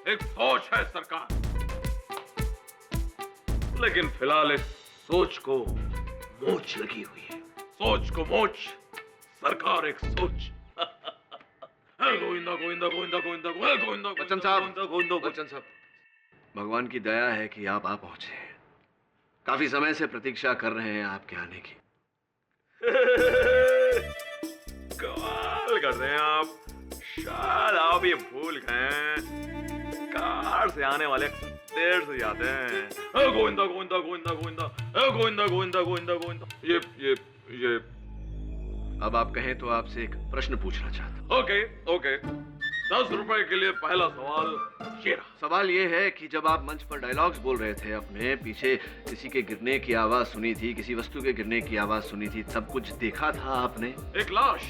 एक सोच है सरकार, लेकिन फिलहाल इस सोच को मोच लगी हुई है। सोच को मोच, सरकार एक सोच। गोविंदा गोविंदा गोविंदा गोविंदा गोविंदा। बच्चन साहब, भगवान की दया है कि आप आ पहुंचे। काफी समय से प्रतीक्षा कर रहे हैं आपके आने की। कमाल कर रहे हैं आप। शायद आप ये भूल गए, कार से आने वाले देर से जाते हैं। गोविंदा गोविंदा गोविंदा गोविंदा गोविंदा गोविंदा गोविंदा गोविंदा। ये अब आप कहें तो आपसे एक प्रश्न पूछना चाहता हूं। ओके 10 रुपए के लिए पहला सवाल ये रहा। सवाल ये है कि जब आप मंच पर डायलॉग्स बोल रहे थे, अपने पीछे किसी के गिरने की आवाज सुनी थी, किसी वस्तु के गिरने की आवाज सुनी थी, सब कुछ देखा था आपने? एक लाश,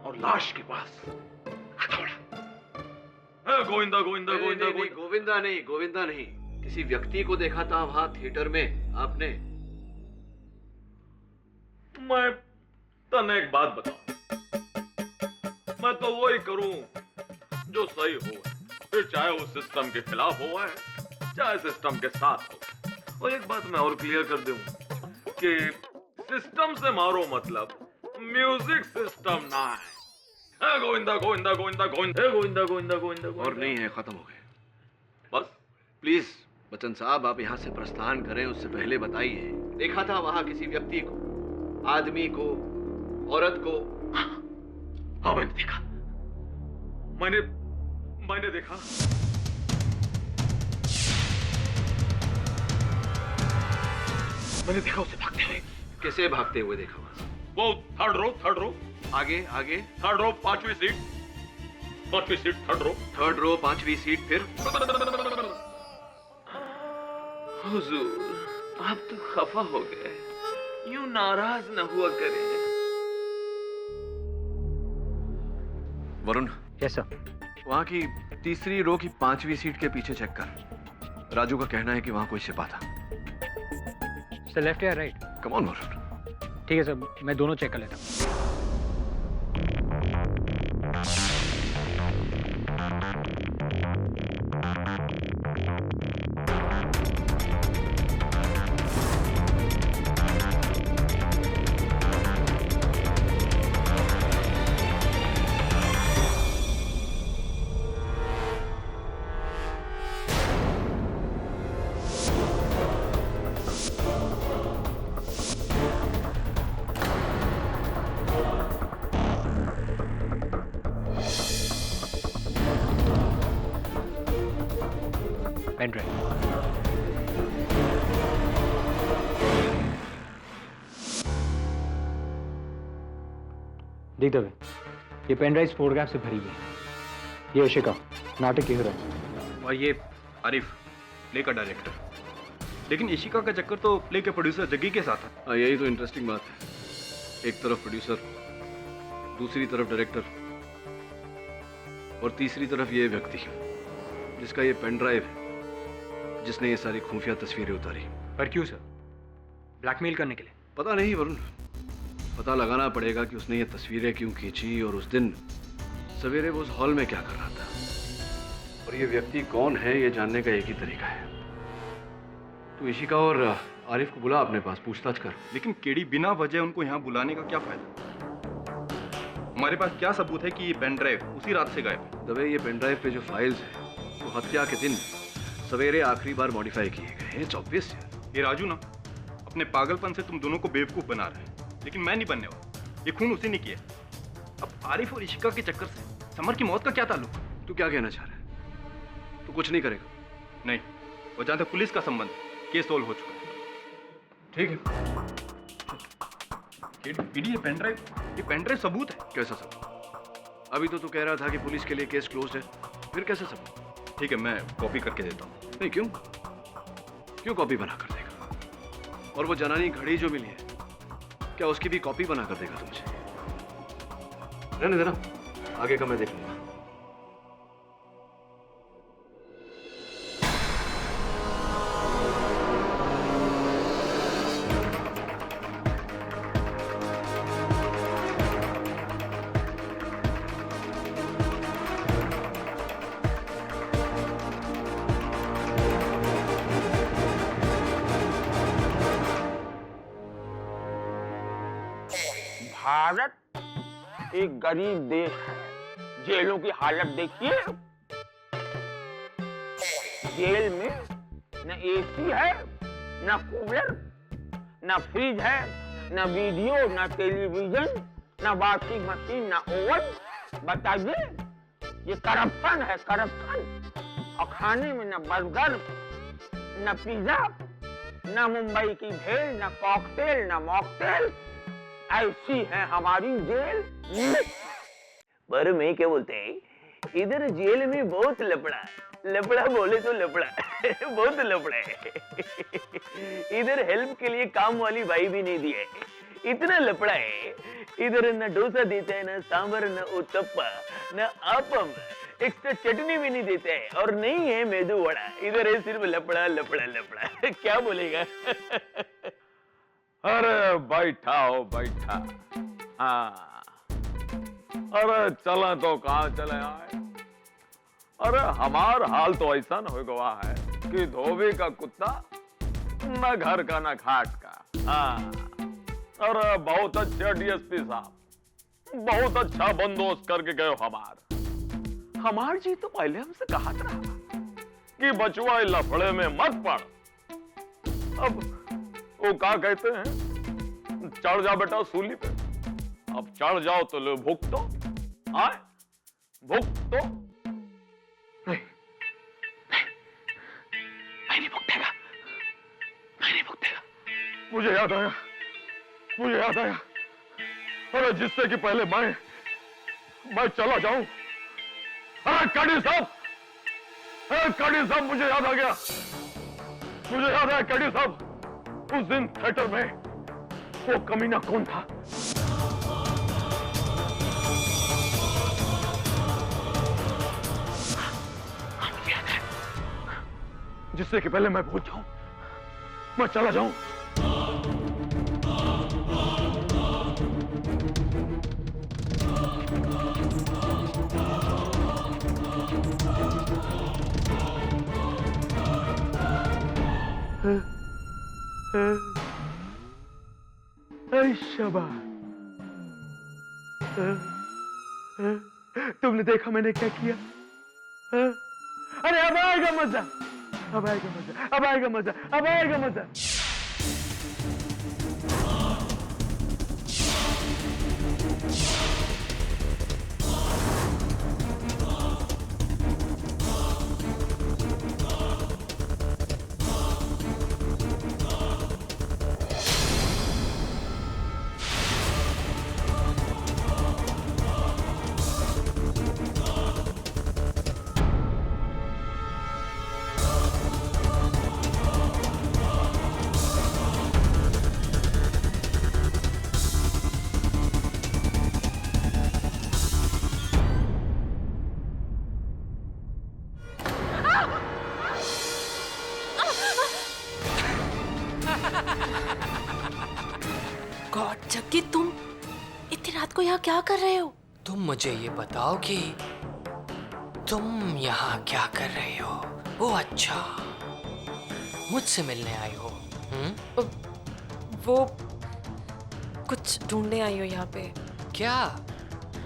और लाश के पास हथौड़ा। गोविंदा गोविंदा गोविंदा गोविंदा नहीं, किसी व्यक्ति को देखा था वहां थिएटर में आपने? मैं तने एक बात बताऊं, मैं तो वही करूं जो सही हो, फिर चाहे वो सिस्टम के खिलाफ हो चाहे सिस्टम के साथ हो। और एक बात मैं और क्लियर कर दूं कि सिस्टम से मारो मतलब म्यूजिक सिस्टम ना है। गोविंदा गोविंदा गोविंदा गोविंदा गोविंदा गोविंदा गोविंदा। और नहीं है, खत्म हो गए। बस प्लीज बच्चन साहब, आप यहाँ से प्रस्थान करें उससे पहले बताइए, देखा था वहां किसी व्यक्ति को, आदमी को, औरत को? हाँ मैंने देखा, मैंने देखा। मैंने देखा उसे भागते हुए। कैसे भागते हुए देखा वहां से? वो थर्ड रो आगे थर्ड रो 5वीं सीट थर्ड रो 5वीं सीट। फिर हुजूर, आप तो खफा हो गए, यूं नाराज न हुआ करें। Varun, yes sir. वहां की तीसरी रो की 5वीं सीट के पीछे चेक कर। राजू का कहना है कि वहां कोई सिपा था। सर लेफ्ट या राइट? Come on Varun. ठीक है सर, मैं दोनों चेक कर लेता हूँ। Pen drive. देख दबे, ये पेन ड्राइव फोटोग्राफ से भरी हुई है। ये इशिका, नाटक की हीरोइन। और ये आरिफ, प्ले का डायरेक्टर। लेकिन इशिका का चक्कर तो प्ले के प्रोड्यूसर जग्गी के साथ है। हाँ, यही तो इंटरेस्टिंग बात है। एक तरफ प्रोड्यूसर, दूसरी तरफ डायरेक्टर, और तीसरी तरफ ये व्यक्ति जिसका ये पेन ड्राइव है, जिसने ये सारी खुफिया तस्वीरें उतारी। पर क्यों सर? ब्लैकमेल करने के लिए? पता नहीं वरुण, पता लगाना पड़ेगा कि उसने ये तस्वीरें क्यों खींची और उस दिन सवेरे वो उस हॉल में क्या कर रहा था। और ये व्यक्ति कौन है, ये जानने का एक ही तरीका है। तू इशिका और आरिफ को बुला अपने पास, पूछताछ कर। लेकिन केडी बिना वजह उनको यहाँ बुलाने का क्या फायदा? हमारे पास क्या सबूत है कि ये पेन ड्राइव उसी रात से गायब है? दबे, ये पेन ड्राइव पे जो फाइल्स हैं वो हत्या के दिन सवेरे आखिरी बार मॉडिफाई किए गए हैं। 24 है। ये राजू ना अपने पागलपन से तुम दोनों को बेवकूफ बना रहे हैं, लेकिन मैं नहीं बनने वाला। ये खून उसी ने किया। अब आरिफ और इशिका के चक्कर से समर की मौत का क्या ताल्लुक? तू क्या कहना चाह रहा है? तू कुछ नहीं करेगा? नहीं, और जहां तक पुलिस का संबंध है, केस सोल्व हो चुका है। ठीक है। ये पेन ड्राइव सबूत है। कैसा सबूत? अभी तो तू कह रहा था कि पुलिस के लिए केस क्लोज है, फिर कैसे सबूत? ठीक है, मैं कॉपी करके देता हूँ। नहीं, क्यों कॉपी बना कर देगा? और वो जनानी घड़ी जो मिली है, क्या उसकी भी कॉपी बना कर देगा तुमसे? रहने देना, आगे का मैं देख लूंगा। भारत एक गरीब देश है। जेलों की हालत देखिए। जेल में न एसी है, न कूलर, न फ्रिज है, न वीडियो, न टेलीविजन, न वॉशिंग मशीन, न ओवन। बताइए, ये करप्शन है, करप्शन। और खाने में न बर्गर, न पिज्जा, न मुंबई की भेल, न कॉकटेल, न मॉकटेल। ऐसी है हमारी जेल। पर मैं क्या बोलते हैं, इधर जेल में बहुत लफड़ा है। लफड़ा बोले तो लफड़ा बहुत लफड़ा है। इधर हेल्प के लिए काम वाली भाई भी नहीं दिए, इतना लफड़ा है। इधर न डोसा देते हैं, न सांबर, न उत्तप्पा, न आपम, एक्स्ट्रा चटनी भी नहीं देते हैं, और नहीं है मेदू वड़ा। इधर है सिर्फ लफड़ा लफड़ा लफड़ा। क्या बोलेगा? अरे बैठा हो, बैठा। हाँ, अरे चले तो कहाँ चले आए। अरे हमार हाल तो ऐसा न हो गया है कि धोबी का कुत्ता न घर का न घाट का। हाँ, अरे बहुत अच्छे डीएसपी साहब, बहुत अच्छा बंदोबस्त करके गए हमार जी तो पहले हमसे कहा था कि बचुआ लफड़े में मत पड़। अब वो क्या कहते हैं, चढ़ जा बेटा सूली पे। अब चढ़ जाओ तो लो भुक तो आए, भुक तो नहीं, मैं नहीं भुगतेगा, मैं नहीं भुगतेगा। मुझे याद आया, अरे जिससे कि पहले मैं चला जाऊं। अरे कड़ी साहब, मुझे याद आ गया, कड़ी साहब, उस दिन थिएटर में वो कमीना कौन था? जिससे कि पहले मैं भूल जाऊं, मैं चला जाऊं। शाबाश, तुमने देखा मैंने क्या किया? अरे अब आएगा मजा, अब आएगा मजा, अब आएगा मजा, अब आएगा मजा। गॉड जग्गी, तुम इतनी रात को यहाँ क्या कर रहे हो? तुम मुझे ये बताओ कि तुम यहाँ क्या कर रहे हो? ओ अच्छा, मुझसे मिलने आई हो? वो कुछ ढूंढने आई हो यहाँ पे। क्या?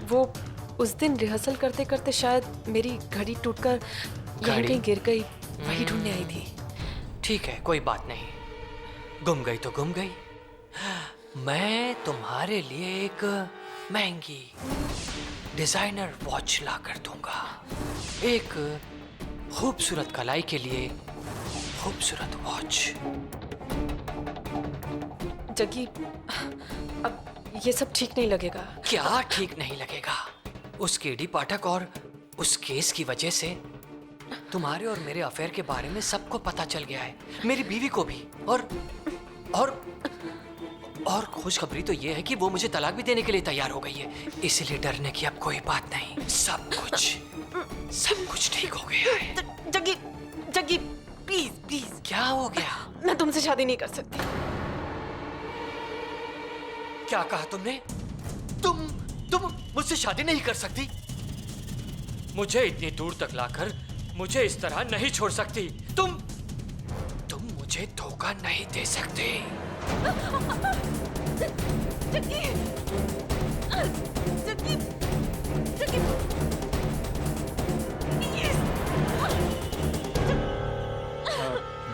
वो उस दिन रिहर्सल करते करते शायद मेरी घड़ी टूटकर यहीं कहीं गिर गई, वही ढूंढने आई थी। ठीक है, कोई बात नहीं। गुम गई तो गुम गई। मैं तुम्हारे लिए एक महंगी डिजाइनर वॉच ला कर दूंगा। एक खूबसूरत कलाई के लिए खूबसूरत वॉच। जग्गी, अब ये सब ठीक नहीं लगेगा। क्या ठीक नहीं लगेगा? उस केडी पाठक और उस केस की वजह से तुम्हारे और मेरे अफेयर के बारे में सबको पता चल गया है, मेरी बीवी को भी। और खुशखबरी तो ये है कि वो मुझे तलाक भी देने के लिए तैयार हो गई है। इसलिए डरने की अब कोई बात नहीं। सब कुछ ठीक हो गया है। Jaggi, Jaggi, please please. क्या हो गया? मैं तुमसे शादी नहीं कर सकती। क्या कहा तुमने? तुम मुझसे शादी नहीं कर सकती? मुझे इतनी दूर तक लाकर मुझे इस तरह नहीं छोड़ सकती। तुम मुझे धोखा नहीं दे सकते। जग्गी, जग्गी, जग्गी,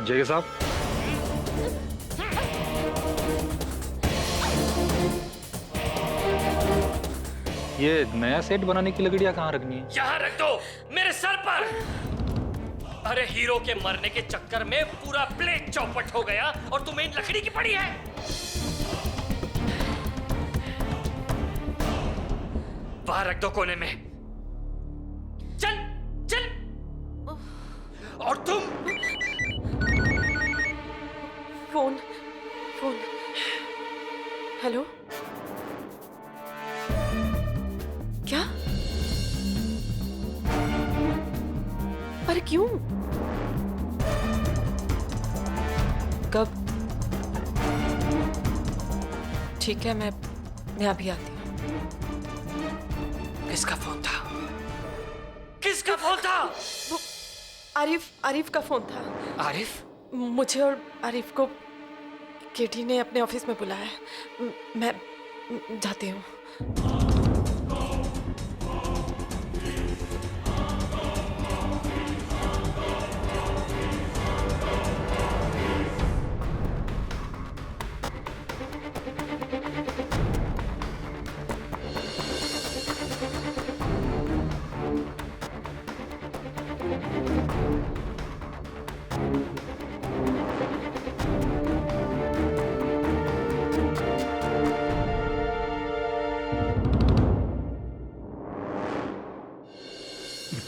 जय साहब, ये नया सेट बनाने की लकड़ियां कहाँ रखनी है? यहाँ रख दो, मेरे सर पर। अरे हीरो के मरने के चक्कर में पूरा प्लेट चौपट हो गया और तुम्हें इन लकड़ी की पड़ी है। बाहर रख दो कोने में। चल चल। और तुम फोन, फोन। हेलो, क्या? पर क्यों? कब? ठीक है, मैं अभी आती हूँ। किसका फोन था? किसका फोन था? वो आरिफ का फोन था। आरिफ? मुझे और आरिफ को केटी ने अपने ऑफिस में बुलाया है। मैं जाती हूँ।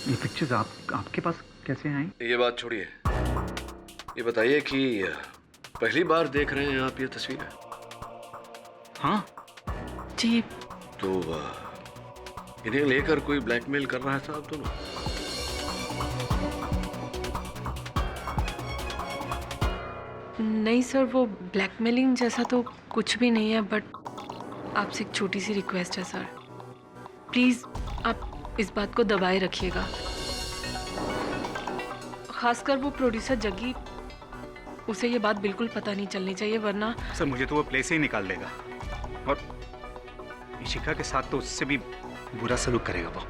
ये पिक्चर्स आपके पास कैसे आई? ये बात छोड़िए, ये बताइए कि पहली बार देख रहे हैं आप ये तस्वीरें? हाँ जी। तो इन्हें लेकर कोई ब्लैकमेल कर रहा था आप दोनों? नहीं सर, वो ब्लैकमेलिंग जैसा तो कुछ भी नहीं है, बट आपसे एक छोटी सी रिक्वेस्ट है सर। प्लीज आप इस बात को दबाए रखिएगा। खासकर वो प्रोड्यूसर जग्गी, उसे ये बात बिल्कुल पता नहीं चलनी चाहिए, वरना सर मुझे तो वो प्ले से ही निकाल देगा और इशिका के साथ तो उससे भी बुरा सलूक करेगा वो।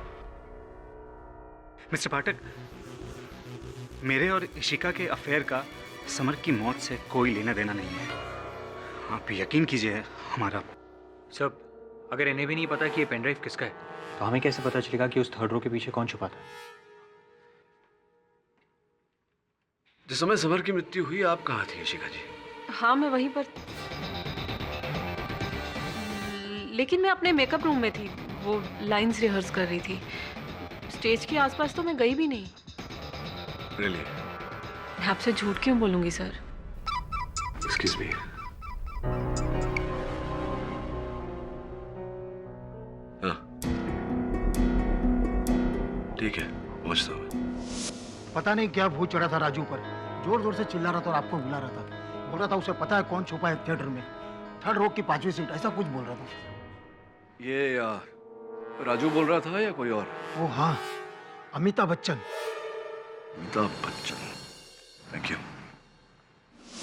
मिस्टर पाठक, मेरे और इशिका के अफेयर का समर की मौत से कोई लेना देना नहीं है। आप यकीन कीजिए हमारा। सब अगर इन्हें भी नहीं पता कि ये पेनड्राइव किसका है, तो हमें कैसे पता चलेगा कि उस थर्ड रो के पीछे कौन छुपा था? जिस समय समर की मृत्यु हुई आप कहाँ थी इशिका जी? हाँ मैं वहीं पर, लेकिन मैं अपने मेकअप रूम में थी। वो लाइंस रिहर्स कर रही थी। स्टेज के आसपास तो मैं गई भी नहीं। Really? मैं आपसे झूठ क्यों बोलूंगी सर? Excuse me. हाँ ठीक है, पहुंचता हूँ। पता नहीं क्या भूत चढ़ा था राजू पर, जोर जोर से चिल्ला रहा था और आपको बुला रहा था। बोल रहा था उसे पता है कौन छुपा है थिएटर में, 3rd रो की 5वीं सीट, ऐसा कुछ बोल रहा था। ये राजू बोल रहा था या कोई और? ओ हाँ, अमिताभ बच्चन। Amitabh Bachchan, thank you.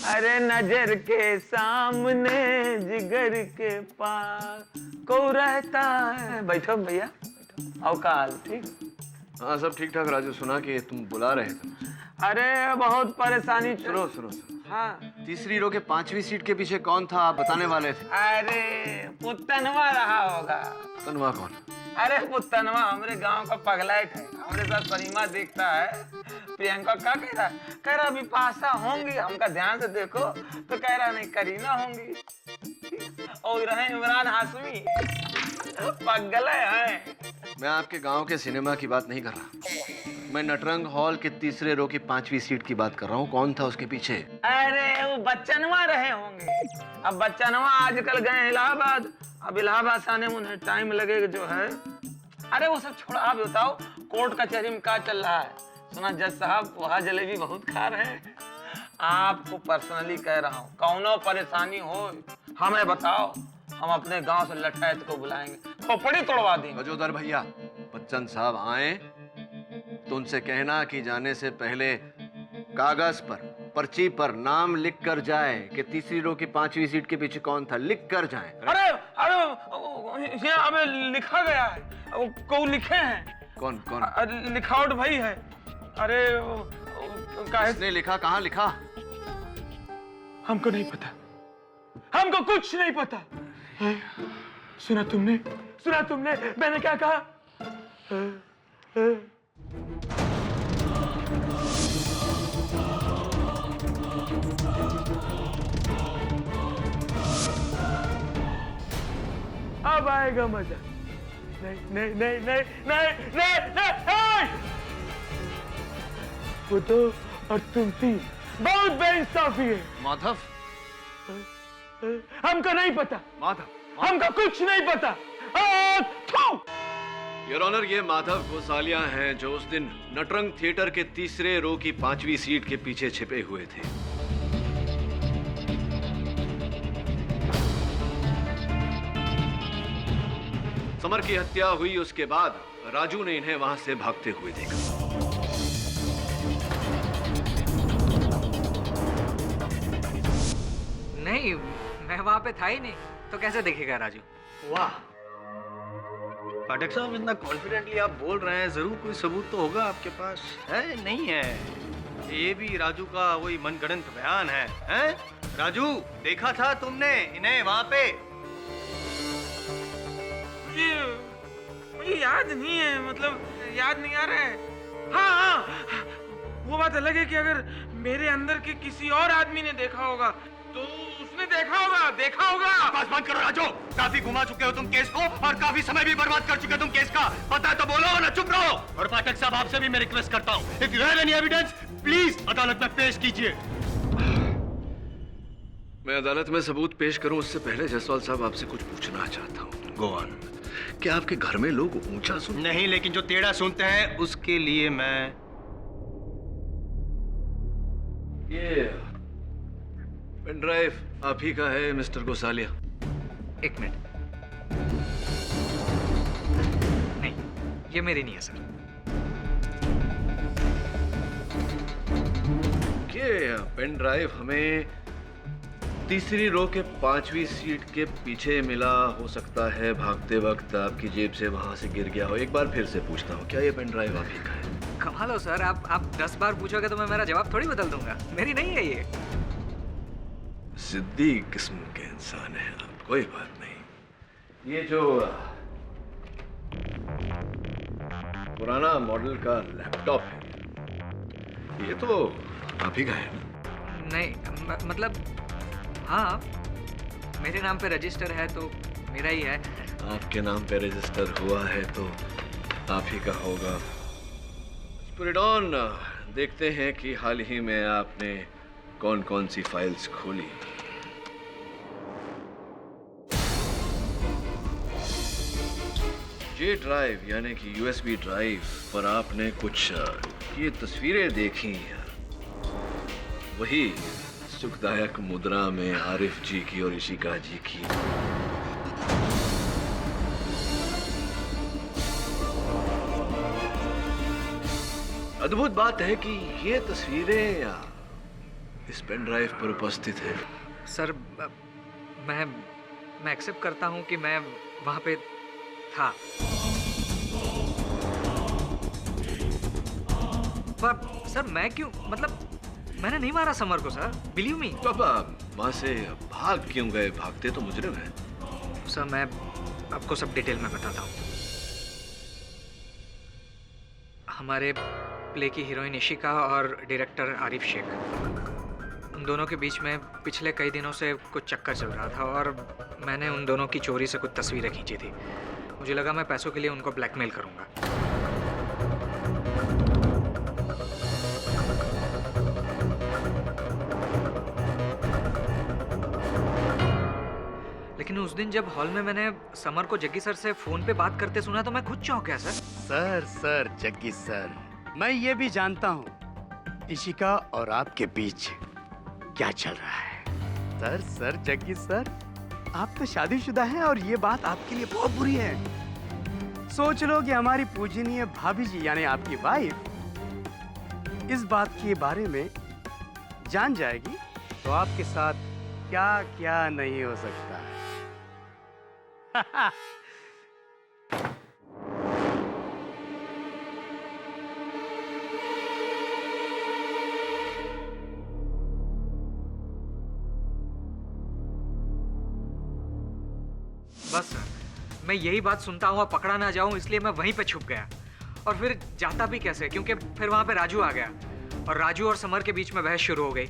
अरे नजर के सामने जिगर के पास को रहता है। बैठो भैया, बैठो। अवकाल ठीक? हाँ सब ठीक ठाक। राजू, सुना कि तुम बुला रहे थे। अरे बहुत परेशानी। सुनो सुनो सुनो। हाँ। 3री रो के 5वीं सीट के पीछे कौन था, आप बताने वाले थे। अरे पुत्तनवा रहा होगा। तनवा कौन? अरे पुत्तनवा हमारे गांव का पगलाइट है, हमारे साथ परिमा देखता है। प्रियंका क्या कह रहा है? कह रहा बिपाशा होंगी, हमका ध्यान से देखो तो कह रहा नहीं करीना होंगी। और रहे इमरान हाशमी, पगल है। मैं आपके गांव के सिनेमा की बात नहीं कर रहा, मैं नटरंग हॉल के 3रे रो की 5वीं सीट की बात कर रहा हूँ। कौन था उसके पीछे? अरे वो बच्चनवा रहे होंगे। अब बच्चनवा आजकल गए इलाहाबाद, अब इलाहाबाद से आने में उन्हें टाइम लगेगा जो है। अरे वो सब छोड़ा, आप बताओ कोर्ट कचहरी में क्या चल रहा है? सुना जज साहब वहाँ जलेबी बहुत खा रहे हैं। आपको पर्सनली कह रहा हूँ, कौनो परेशानी हो हमें बताओ, हम अपने गांव से लठायत को बुलाएंगे, खोपड़ी तोड़वा देंगे। गजोदर भैया, बच्चन साहब आए तो उनसे कहना कि जाने से पहले कागज पर, पर्ची पर नाम लिख कर जाए कि 3री रो की 5वीं सीट के पीछे कौन था, लिख कर जाए। अरे अरे यहाँ हमें लिखा गया है, को लिखे हैं। कौन कौन? लिखावट भाई है। अरे किसने लिखा, कहाँ लिखा? हमको नहीं पता, हमको कुछ नहीं पता। सुना तुमने, सुना तुमने मैंने क्या कहा? अब आएगा मजा। नहीं नहीं नहीं नहीं नहीं नहीं नहीं, वो तो और तुम 3 बहुत बेइंसाफी है। माधव, हमको नहीं पता माधव, हमको कुछ नहीं पता। योर ऑनर, ये माधव गोसालिया हैं जो उस दिन नटरंग थिएटर के 3रे रो की 5वीं सीट के पीछे छिपे हुए थे। समर की हत्या हुई उसके बाद राजू ने इन्हें वहां से भागते हुए देखा। नहीं, मैं वहां पे था ही नहीं, तो कैसे देखेगा राजू? वाह पाठक साहब, इतना कॉन्फिडेंटली आप बोल रहे हैं, जरूर कोई सबूत तो होगा आपके पास। है नहीं है? ये भी राजू का वही मनगढ़ंत बयान है, हैं? राजू, देखा था तुमने इन्हें वहां पे? मुझे याद नहीं है, मतलब याद नहीं आ रहा है। हाँ हाँ, वो बात अलग है कि अगर मेरे अंदर के किसी और आदमी ने देखा होगा तो उसने देखा होगा। बस बंद करो राजू, काफी घुमा चुके हो तुम केस को और काफी समय भी बर्बाद कर चुके हो तुम केस का। पता है तो बोलो ना, चुप रहो। और पाठक साहब, आपसे भी मैं रिक्वेस्ट करता हूँ, if you have any evidence please अदालत में पेश कीजिए। मैं अदालत में सबूत पेश करूं उससे पहले जसवाल साहब आपसे कुछ पूछना चाहता हूं। Go on. क्या आपके घर में लोग ऊंचा सुनते? नहीं, लेकिन जो टेढ़ा सुनते हैं उसके लिए मैं ये पेन ड्राइव आप ही का है मिस्टर गोसालिया? एक मिनट, नहीं ये मेरी नहीं है सर। ये पेन ड्राइव हमें 3री रो के 5वीं सीट के पीछे मिला, हो सकता है भागते वक्त आपकी जेब से वहां से गिर गया हो। एक बार फिर से पूछता हूँ, क्या ये पेन ड्राइव आप ही का है? कमाल हो सर, आप 10 बार पूछोगे तो मैं मेरा जवाब थोड़ी बदल दूंगा। मेरी नहीं है ये। जिद्दी किस्म के इंसान है आप, कोई बात नहीं। ये जो पुराना मॉडल का लैपटॉप है, ये तो आप ही का है? नहीं मतलब हाँ, मेरे नाम पे रजिस्टर है तो मेरा ही है। आपके नाम पे रजिस्टर हुआ है तो आप ही का होगा। स्पिरिडॉन, देखते हैं कि हाल ही में आपने कौन कौन सी फाइल्स खोली। जे ड्राइव यानी कि यूएसबी ड्राइव पर आपने कुछ ये तस्वीरें देखी, वही सुखदायक मुद्रा में आरिफ जी की और इशिका जी की। अद्भुत बात है कि ये तस्वीरें इस पेन ड्राइव पर उपस्थित है। सर मैं एक्सेप्ट करता हूँ कि मैं वहाँ पे था, पर सर मैं क्यों, मतलब मैंने नहीं मारा समर को सर, बिलीव मी। पापा वहाँ से भाग क्यों गए? भागते तो मुजरिम है। सर मैं आपको सब डिटेल में बताता हूँ। हमारे प्ले की हीरोइन इशिका और डायरेक्टर आरिफ शेख, उन दोनों के बीच में पिछले कई दिनों से कुछ चक्कर चल रहा था और मैंने उन दोनों की चोरी से कुछ तस्वीरें खींची थी। मुझे लगा मैं पैसों के लिए उनको ब्लैकमेल करूंगा। लेकिन उस दिन जब हॉल में मैंने समर को जग्गी सर से फोन पे बात करते सुना तो मैं खुद चौंक गया सर। सर जग्गी सर, मैं ये भी जानता हूँ इशिका और आपके बीच क्या चल रहा है। सर जग्गी सर, आप तो शादीशुदा हैं और ये बात आपके लिए बहुत बुरी है। सोच लो कि हमारी पूजनीय भाभी जी यानी आपकी वाइफ इस बात के बारे में जान जाएगी तो आपके साथ क्या क्या नहीं हो सकता है। बस सर, मैं यही बात सुनता हुआ पकड़ा ना जाऊं इसलिए मैं वहीं पे छुप गया। और फिर जाता भी कैसे, क्योंकि फिर वहां पे राजू आ गया और राजू और समर के बीच में बहस शुरू हो गई।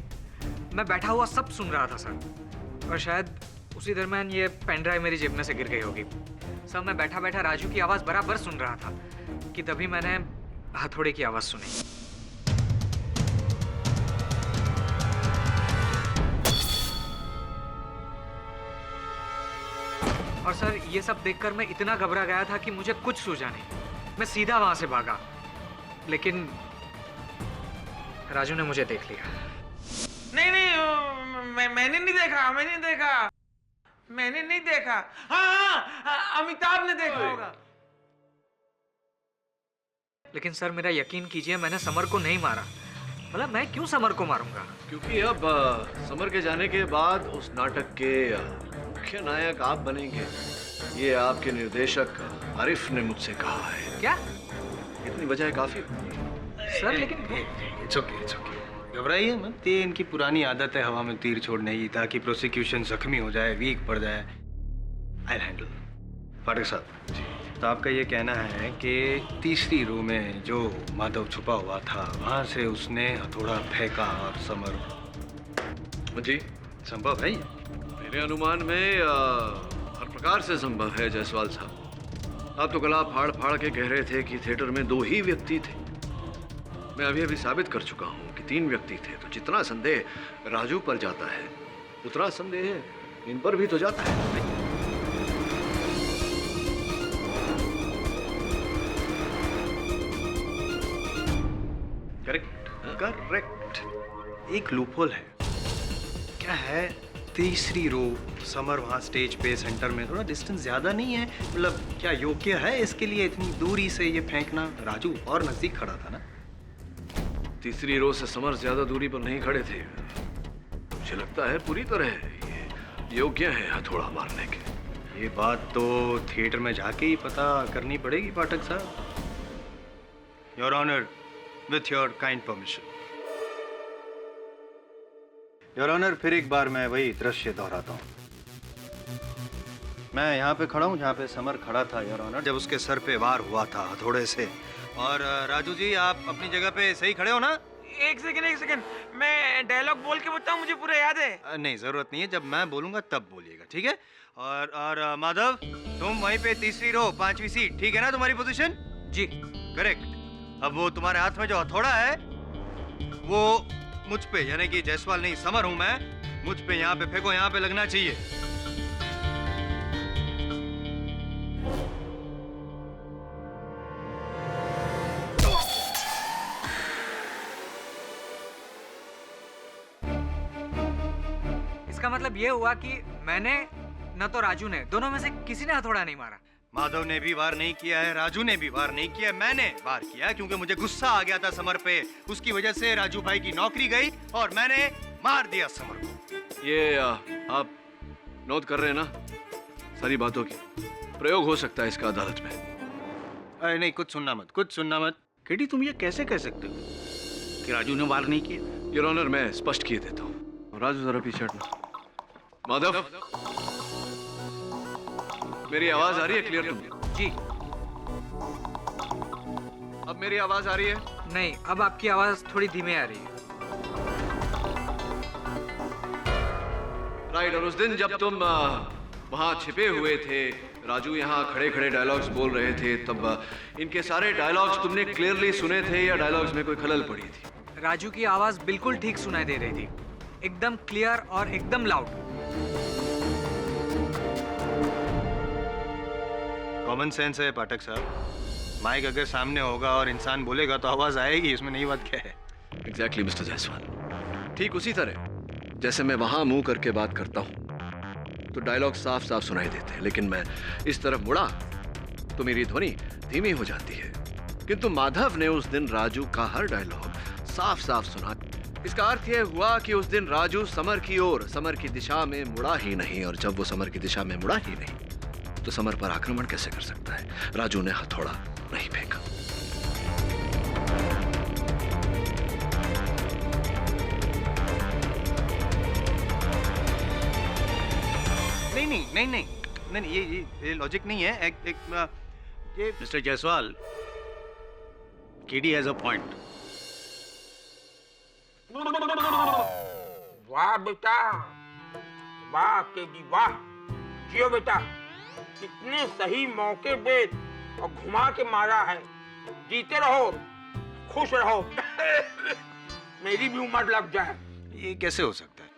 मैं बैठा हुआ सब सुन रहा था सर, और शायद उसी दरमियान ये पेन ड्राइव मेरी जेब में से गिर गई होगी। सर मैं बैठा बैठा राजू की आवाज़ बराबर सुन रहा था कि तभी मैंने हथौड़े की आवाज़ सुनी। और सर ये सब देखकर मैं इतना घबरा गया था कि मुझे कुछ सूझा नहीं। मैं सीधा वहां से भागा, लेकिन राजू ने मुझे देख लिया। नहीं, मैंने नहीं देखा। हाँ, अमिताभ ने देखा होगा। लेकिन सर मेरा यकीन कीजिए, मैंने समर को नहीं मारा। मतलब मैं क्यों समर को मारूंगा? क्योंकि अब समर के जाने के बाद उस नाटक के मुख्य नायक आप बनेंगे, ये आपके निर्देशक आरिफ ने मुझसे कहा है। क्या? इतनी वजह काफी। सर लेकिन इट्स ओके, घबराइए मत। ये इनकी पुरानी आदत है हवा में तीर छोड़ने की, ताकि प्रोसिक्यूशन जख्मी हो जाए, वीक पड़ जाए। I handle. फाटक साहब जी, तो आपका ये कहना है कि तीसरी रो में जो माधव छुपा हुआ था वहाँ से उसने हथौड़ा फेंका और समर। जी संभव है ये? मेरे अनुमान में हर प्रकार से संभव है जायसवाल साहब। आप तो गला फाड़ फाड़ के कह रहे थे कि थिएटर में 2 ही व्यक्ति थे। मैं अभी साबित कर चुका हूँ कि 3 व्यक्ति थे। तो जितना संदेह राजू पर जाता है उतना संदेह इन पर भी तो जाता है। करेक्ट। एक लूपहोल है। क्या है, तीसरी रो, समर वहाँ स्टेज पे सेंटर में, थोड़ा डिस्टेंस ज्यादा नहीं है? मतलब क्या योग्य है इसके लिए इतनी दूरी से ये फेंकना? राजू और नजदीक खड़ा था ना। तीसरी रो से समर ज्यादा दूरी पर नहीं खड़े थे। मुझे लगता है पूरी तरह ये योग्य है हथौड़ा मारने के। ये बात तो थिएटर में जाके ही पता करनी पड़ेगी पाठक साहब। Your honour, with your kind permission. Your honour, फिर एक बार मैं वही दृश्य दोहराता हूँ। मैं यहाँ पे खड़ा हूँ जहाँ पे समर खड़ा था योर ऑनर, जब उसके सर पे वार हुआ था हथौड़े से। और राजू जी, आप अपनी जगह पे सही खड़े हो ना? एक सेकंड, मैं डायलॉग बोल के बताऊं, मुझे पूरा याद है। नहीं, जरूरत नहीं है, जब मैं बोलूंगा तब बोलिएगा, ठीक है? और माधव, तुम वहीं पे तीसरी रो 5वीं सीट, ठीक है ना तुम्हारी पोजीशन? जी करेक्ट। अब वो तुम्हारे हाथ में जो हथौड़ा है वो मुझ पे, यानी कि जायसवाल नहीं समर हूं मैं, मुझ पे यहाँ पे फेंको, यहाँ पे लगना चाहिए। इसका मतलब ये हुआ कि मैंने न तो राजू ने, दोनों में से किसी ने हथौड़ा नहीं मारा। माधव ने भी वार नहीं किया है, राजू ने भी वार नहीं किया है, मैंने वार किया है क्योंकि मुझे गुस्सा आ गया था समर पे। उसकी वजह से राजू भाई की नौकरी गई और मैंने मार दिया समर को। ये आप नोट कर रहे हैं ना सारी बातों की? प्रयोग हो सकता है इसका अदालत में। अरे नहीं, कुछ सुनना मत, कुछ सुनना मत। केडी तुम ये कैसे कह सकते हो कि राजू ने वार नहीं किया? योर ऑनर, मैं स्पष्ट किए देता हूँ। राजू जरा पीछे हटना। माधव, मेरी आवाज आ रही है क्लियर तुम्हें? जी। अब मेरी आवाज आ रही है? नहीं, अब आपकी आवाज थोड़ी धीमे आ रही है। राइट। और उस दिन जब तुम वहां छिपे हुए थे, राजू यहाँ खड़े खड़े डायलॉग्स बोल रहे थे, तब इनके सारे डायलॉग्स तुमने क्लियरली सुने थे या डायलॉग्स में कोई खलल पड़ी थी? राजू की आवाज बिल्कुल ठीक सुनाई दे रही थी, एकदम क्लियर और एकदम लाउड। कॉमन सेंस है पाठक साहब। माइक अगर सामने होगा और इंसान बोलेगा तो आवाज आएगी, इसमें नई बात क्या है? Exactly mister Jaiswal. ठीक उसी तरह जैसे मैं वहां मुंह करके बात करता हूं तो डायलॉग साफ साफ सुनाई देते हैं, लेकिन मैं इस तरफ मुड़ा तो मेरी ध्वनि धीमी हो जाती है। किंतु माधव ने उस दिन राजू का हर डायलॉग साफ साफ सुना। इसका अर्थ यह हुआ कि उस दिन राजू समर की ओर, समर की दिशा में मुड़ा ही नहीं, और जब वो समर की दिशा में मुड़ा ही नहीं तो समर पर आक्रमण कैसे कर सकता है? राजू ने हथौड़ा नहीं फेंका। नहीं, ये लॉजिक नहीं है। ये mister Jaiswal, KD has a point. वाह बेटा, वाह केडी वाह, जियो बेटा। कितने सही मौके पे और घुमा के मारा है। जीते रहो, खुश रहो। मेरी भी उम्र लग जाए। ये कैसे हो सकता है?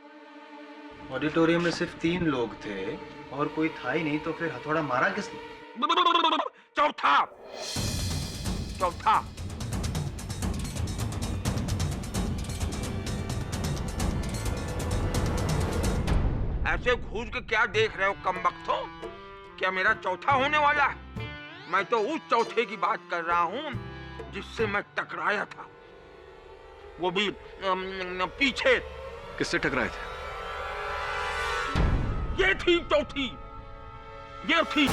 ऑडिटोरियम में सिर्फ 3 लोग थे और कोई था ही नहीं, तो फिर हथौड़ा मारा किसने? चौथा ऐसे घूर के क्या देख रहे हो कमबख्तों? क्या मेरा चौथा होने वाला है? मैं तो उस चौथे की बात कर रहा हूँ जिससे मैं टकराया था, वो भी पीछे। किससे टकराए थे? ये थी चौथी, ये थी।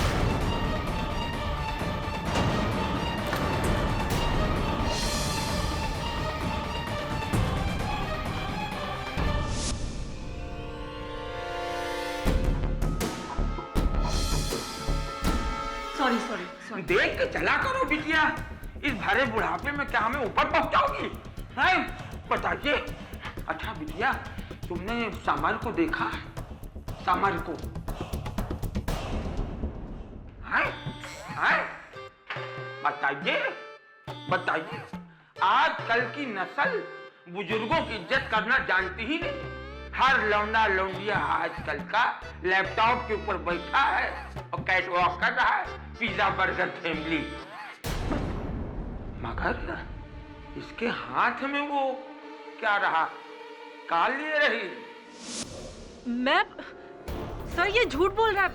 सॉरी। देख के चला करो बिटिया, इस भरे बुढ़ापे में क्या हमें ऊपर पहुंचाओगी? बताइए। अच्छा बिटिया, तुमने समर को देखा? समर को बताइए। आजकल की नस्ल बुजुर्गों की इज्जत करना जानती ही नहीं। हर लौंडा लौंडिया आजकल का लैपटॉप के ऊपर बैठा है और कैट वॉक कर रहा है, पिज्जा बर्गर फैमिली। मगर इसके हाथ में वो क्या रहा? काल लिए रही। मैं सर, ये झूठ बोल रहा है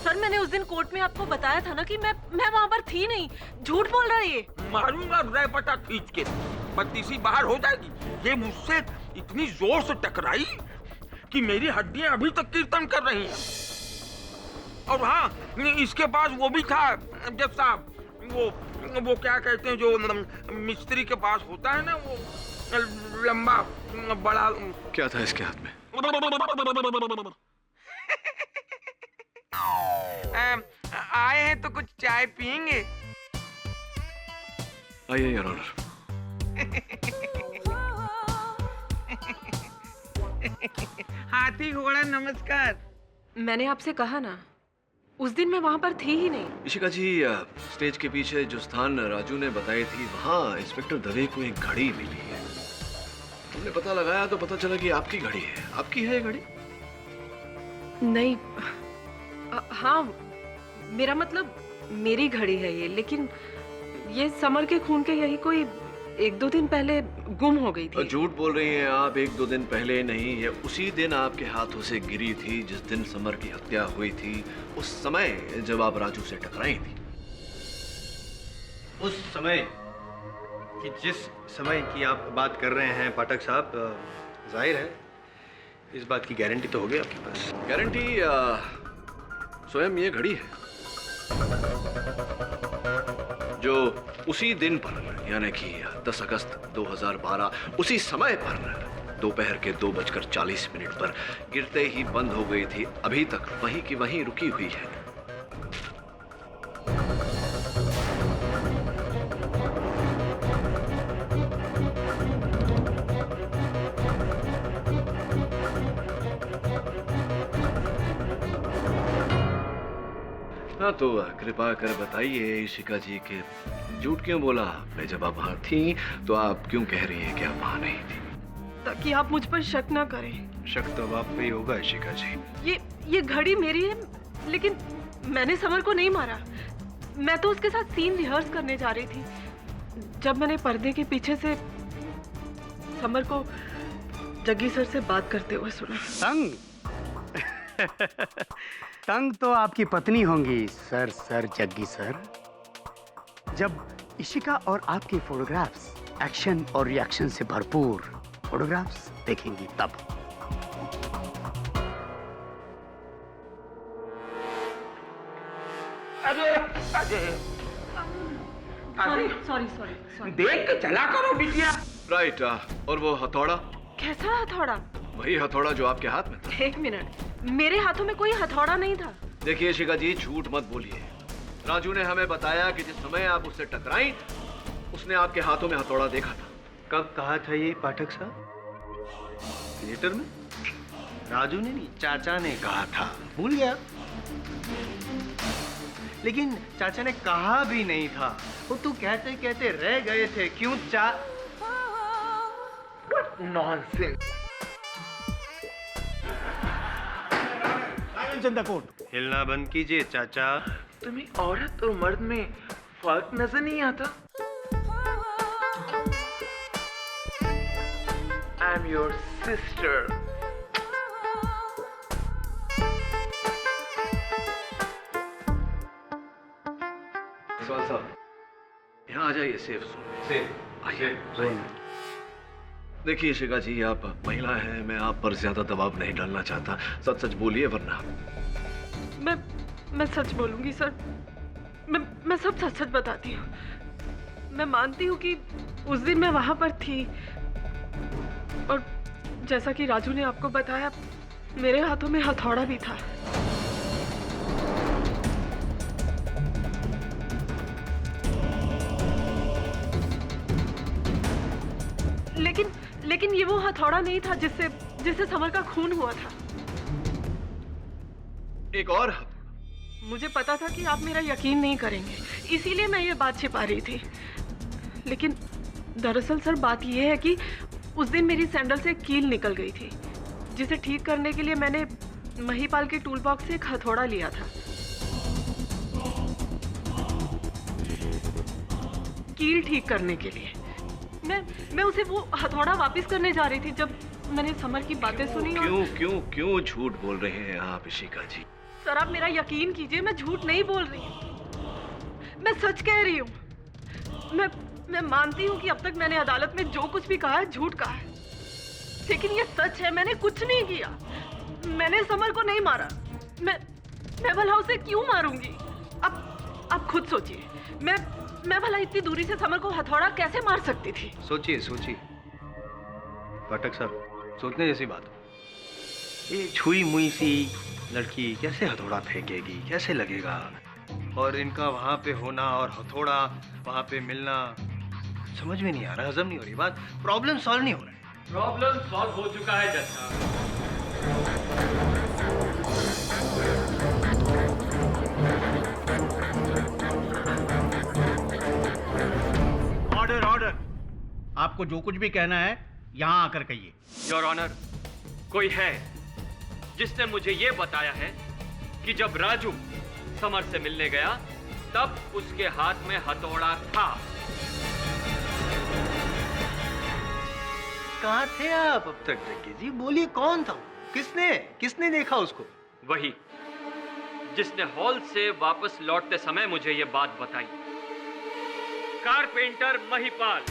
सर। मैंने उस दिन कोर्ट में आपको बताया था ना कि मैं वहां पर थी नहीं। झूठ बोल रहा है ये। मारूंगा रैपटा खींच के, बत्तीसी बाहर हो जाएगी। ये मुझसे इतनी जोर से टकराई कि मेरी हड्डियां अभी तक कीर्तन कर रही हैं। और हाँ, इसके पास वो भी था जज साहब, वो क्या कहते हैं जो मिस्त्री के पास होता है ना, वो लंबा बड़ा। क्या था इसके हाथ में? आए हैं तो कुछ चाय पियेंगे? आइए योर ऑनर। हाथी घोड़ा नमस्कार। मैंने आपसे कहा ना, उस दिन मैं वहां पर थी ही नहीं। इशिका जी, स्टेज के पीछे जो स्थान राजू ने बताई थी, वहाँ इंस्पेक्टर दवे को एक घड़ी मिली है। हमने पता लगाया तो पता चला कि आपकी घड़ी है। आपकी है ये घड़ी? नहीं, हाँ, मेरा मतलब मेरी घड़ी है ये, लेकिन ये समर के खून के यही कोई 1-2 दिन पहले गुम हो गई थी। झूठ बोल रही हैं आप। 1-2 दिन पहले नहीं, ये उसी दिन आपके हाथों से गिरी थी जिस दिन समर की हत्या हुई थी, उस समय जब आप राजू से टकराई थी। उस समय कि जिस समय की आप बात कर रहे हैं पाठक साहब, जाहिर है इस बात की गारंटी तो होगी आपके पास। गारंटी स्वयं ये घड़ी है जो उसी दिन पर यानी कि 10 अगस्त 2012 उसी समय पर दोपहर के 2:40 पर गिरते ही बंद हो गई थी, अभी तक वहीं की वहीं रुकी हुई है। हाँ तो कृपा कर बताइए इशिका जी के झूठ क्यों बोला आपने? जब आप वहां थी तो आप क्यों कह रही हैं कि आप वहां नहीं थी? ताकि आप मुझ पर शक ना करें। शक तो आप पे ही होगा इशिका जी। ये घड़ी मेरी है, लेकिन मैंने समर को नहीं मारा। मैं तो उसके साथ सीन रिहर्स करने जा रही थी जब मैंने पर्दे के पीछे से समर को जग्गी सर से बात करते हुए सुना। तंग तंग तो आपकी पत्नी होंगी सर जग्गी सर। जब इशिका और आपकी फोटोग्राफ्स एक्शन और रिएक्शन से भरपूर फोटोग्राफ्स देखेंगी तब। अरे अजय, सॉरी देख के चला करो बिटिया। राइट। और वो हथौड़ा? कैसा हथौड़ा? वही हथौड़ा जो आपके हाथ में था। 1 मिनट, मेरे हाथों में कोई हथौड़ा नहीं था। देखिए शिका जी, झूठ मत बोलिए। राजू ने हमें बताया कि जिस समय आप उससे टकराई उसने आपके हाथों में हथौड़ा देखा था। कब कहा था ये पाठक साहब? थिएटर में? राजू ने नहीं, चाचा ने कहा था। भूल गया? लेकिन चाचा ने कहा भी नहीं था, वो तो कहते कहते रह गए थे। क्यों नॉनसेंस। हिलना बंद कीजिए चाचा। तुम्हें औरत और मर्द में फर्क नजर नहीं आता? I am your sister. सवाल साहब, यहाँ आ जाइए। सेफ आइए। देखिए शिका जी, आप महिला हैं, मैं आप पर ज्यादा दबाव नहीं डालना चाहता। सच सच बोलिए वरना। मैं सच बोलूंगी सर। मैं सब सच सच बताती हूँ। मैं मानती हूँ कि उस दिन मैं वहां पर थी और जैसा कि राजू ने आपको बताया, मेरे हाथों में हथौड़ा भी था। लेकिन ये वो हथौड़ा नहीं था जिससे समर का खून हुआ था। एक और हथौड़ा? मुझे पता था कि आप मेरा यकीन नहीं करेंगे, इसीलिए मैं ये बात छिपा रही थी। लेकिन दरअसल सर बात ये है कि उस दिन मेरी सैंडल से कील निकल गई थी, जिसे ठीक करने के लिए मैंने महीपाल के टूल बॉक्स से एक हथौड़ा लिया था। कील ठीक करने के लिए मैं उसे वो हथौड़ा वापस करने जा रही थी जब मैंने समर की बातें सुनी। क्यों झूठ बोल रहे हैं आप इशिका जी? सर आप मेरा यकीन कीजिए, मैं झूठ नहीं बोल रही हूँ, मैं सच कह रही हूँ। मैं मानती हूँ कि अब तक मैंने अदालत में जो कुछ भी कहा है झूठ कहा है, लेकिन ये सच है, मैंने कुछ नहीं किया। मैंने समर को नहीं मारा। मैं भला उसे क्यों मारूंगी? अब खुद सोचिए, मैं भला इतनी दूरी से समर को हथौड़ा कैसे मार सकती थी? सोचिए पाठक साहब, सोचने जैसी बात। ये छुई मुई सी लड़की कैसे हथौड़ा फेंकेगी, कैसे लगेगा? और इनका वहां पे होना और हथौड़ा वहां पे मिलना समझ में नहीं आ रहा, हजम नहीं हो रही बात। प्रॉब्लम सॉल्व नहीं हो रहा है। प्रॉब्लम सॉल्व हो चुका है ऑर्डर। आपको जो कुछ भी कहना है यहाँ आकर कहिए। योर ऑनर, कोई है जिसने मुझे ये बताया है कि जब राजू समर से मिलने गया तब उसके हाथ में हथौड़ा था। कहाँ थे आप अब तक जग्गी जी? बोलिए कौन था? किसने किसने देखा उसको? वही जिसने हॉल से वापस लौटते समय मुझे ये बात बताई। कारपेंटर महिपाल।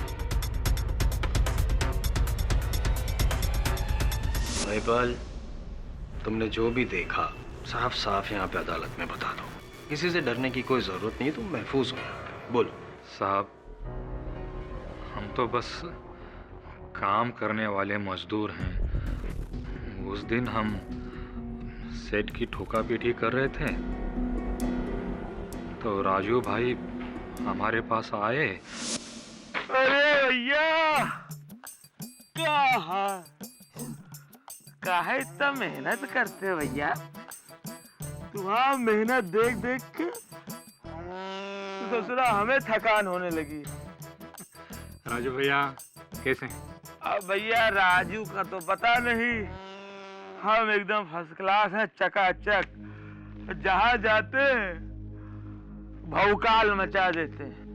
महिपाल, तुमने जो भी देखा साफ साफ यहाँ पे अदालत में बता दो। किसी से डरने की कोई जरूरत नहीं, तुम महफूज हो। बोलो। साहब, हम तो बस काम करने वाले मजदूर हैं। उस दिन हम सेट की ठोका-पीटी कर रहे थे तो राजू भाई हमारे पास आए। अरे भैया, काहे इतना मेहनत करते हो भैया? तुम्हारा मेहनत देख देख के दूसरा हमें थकान होने लगी। राजू भैया कैसे? अब भैया राजू का तो पता नहीं, हम एकदम फर्स्ट क्लास हैं, चकाचक। जहाँ जाते हैं भौकाल मचा देते हैं।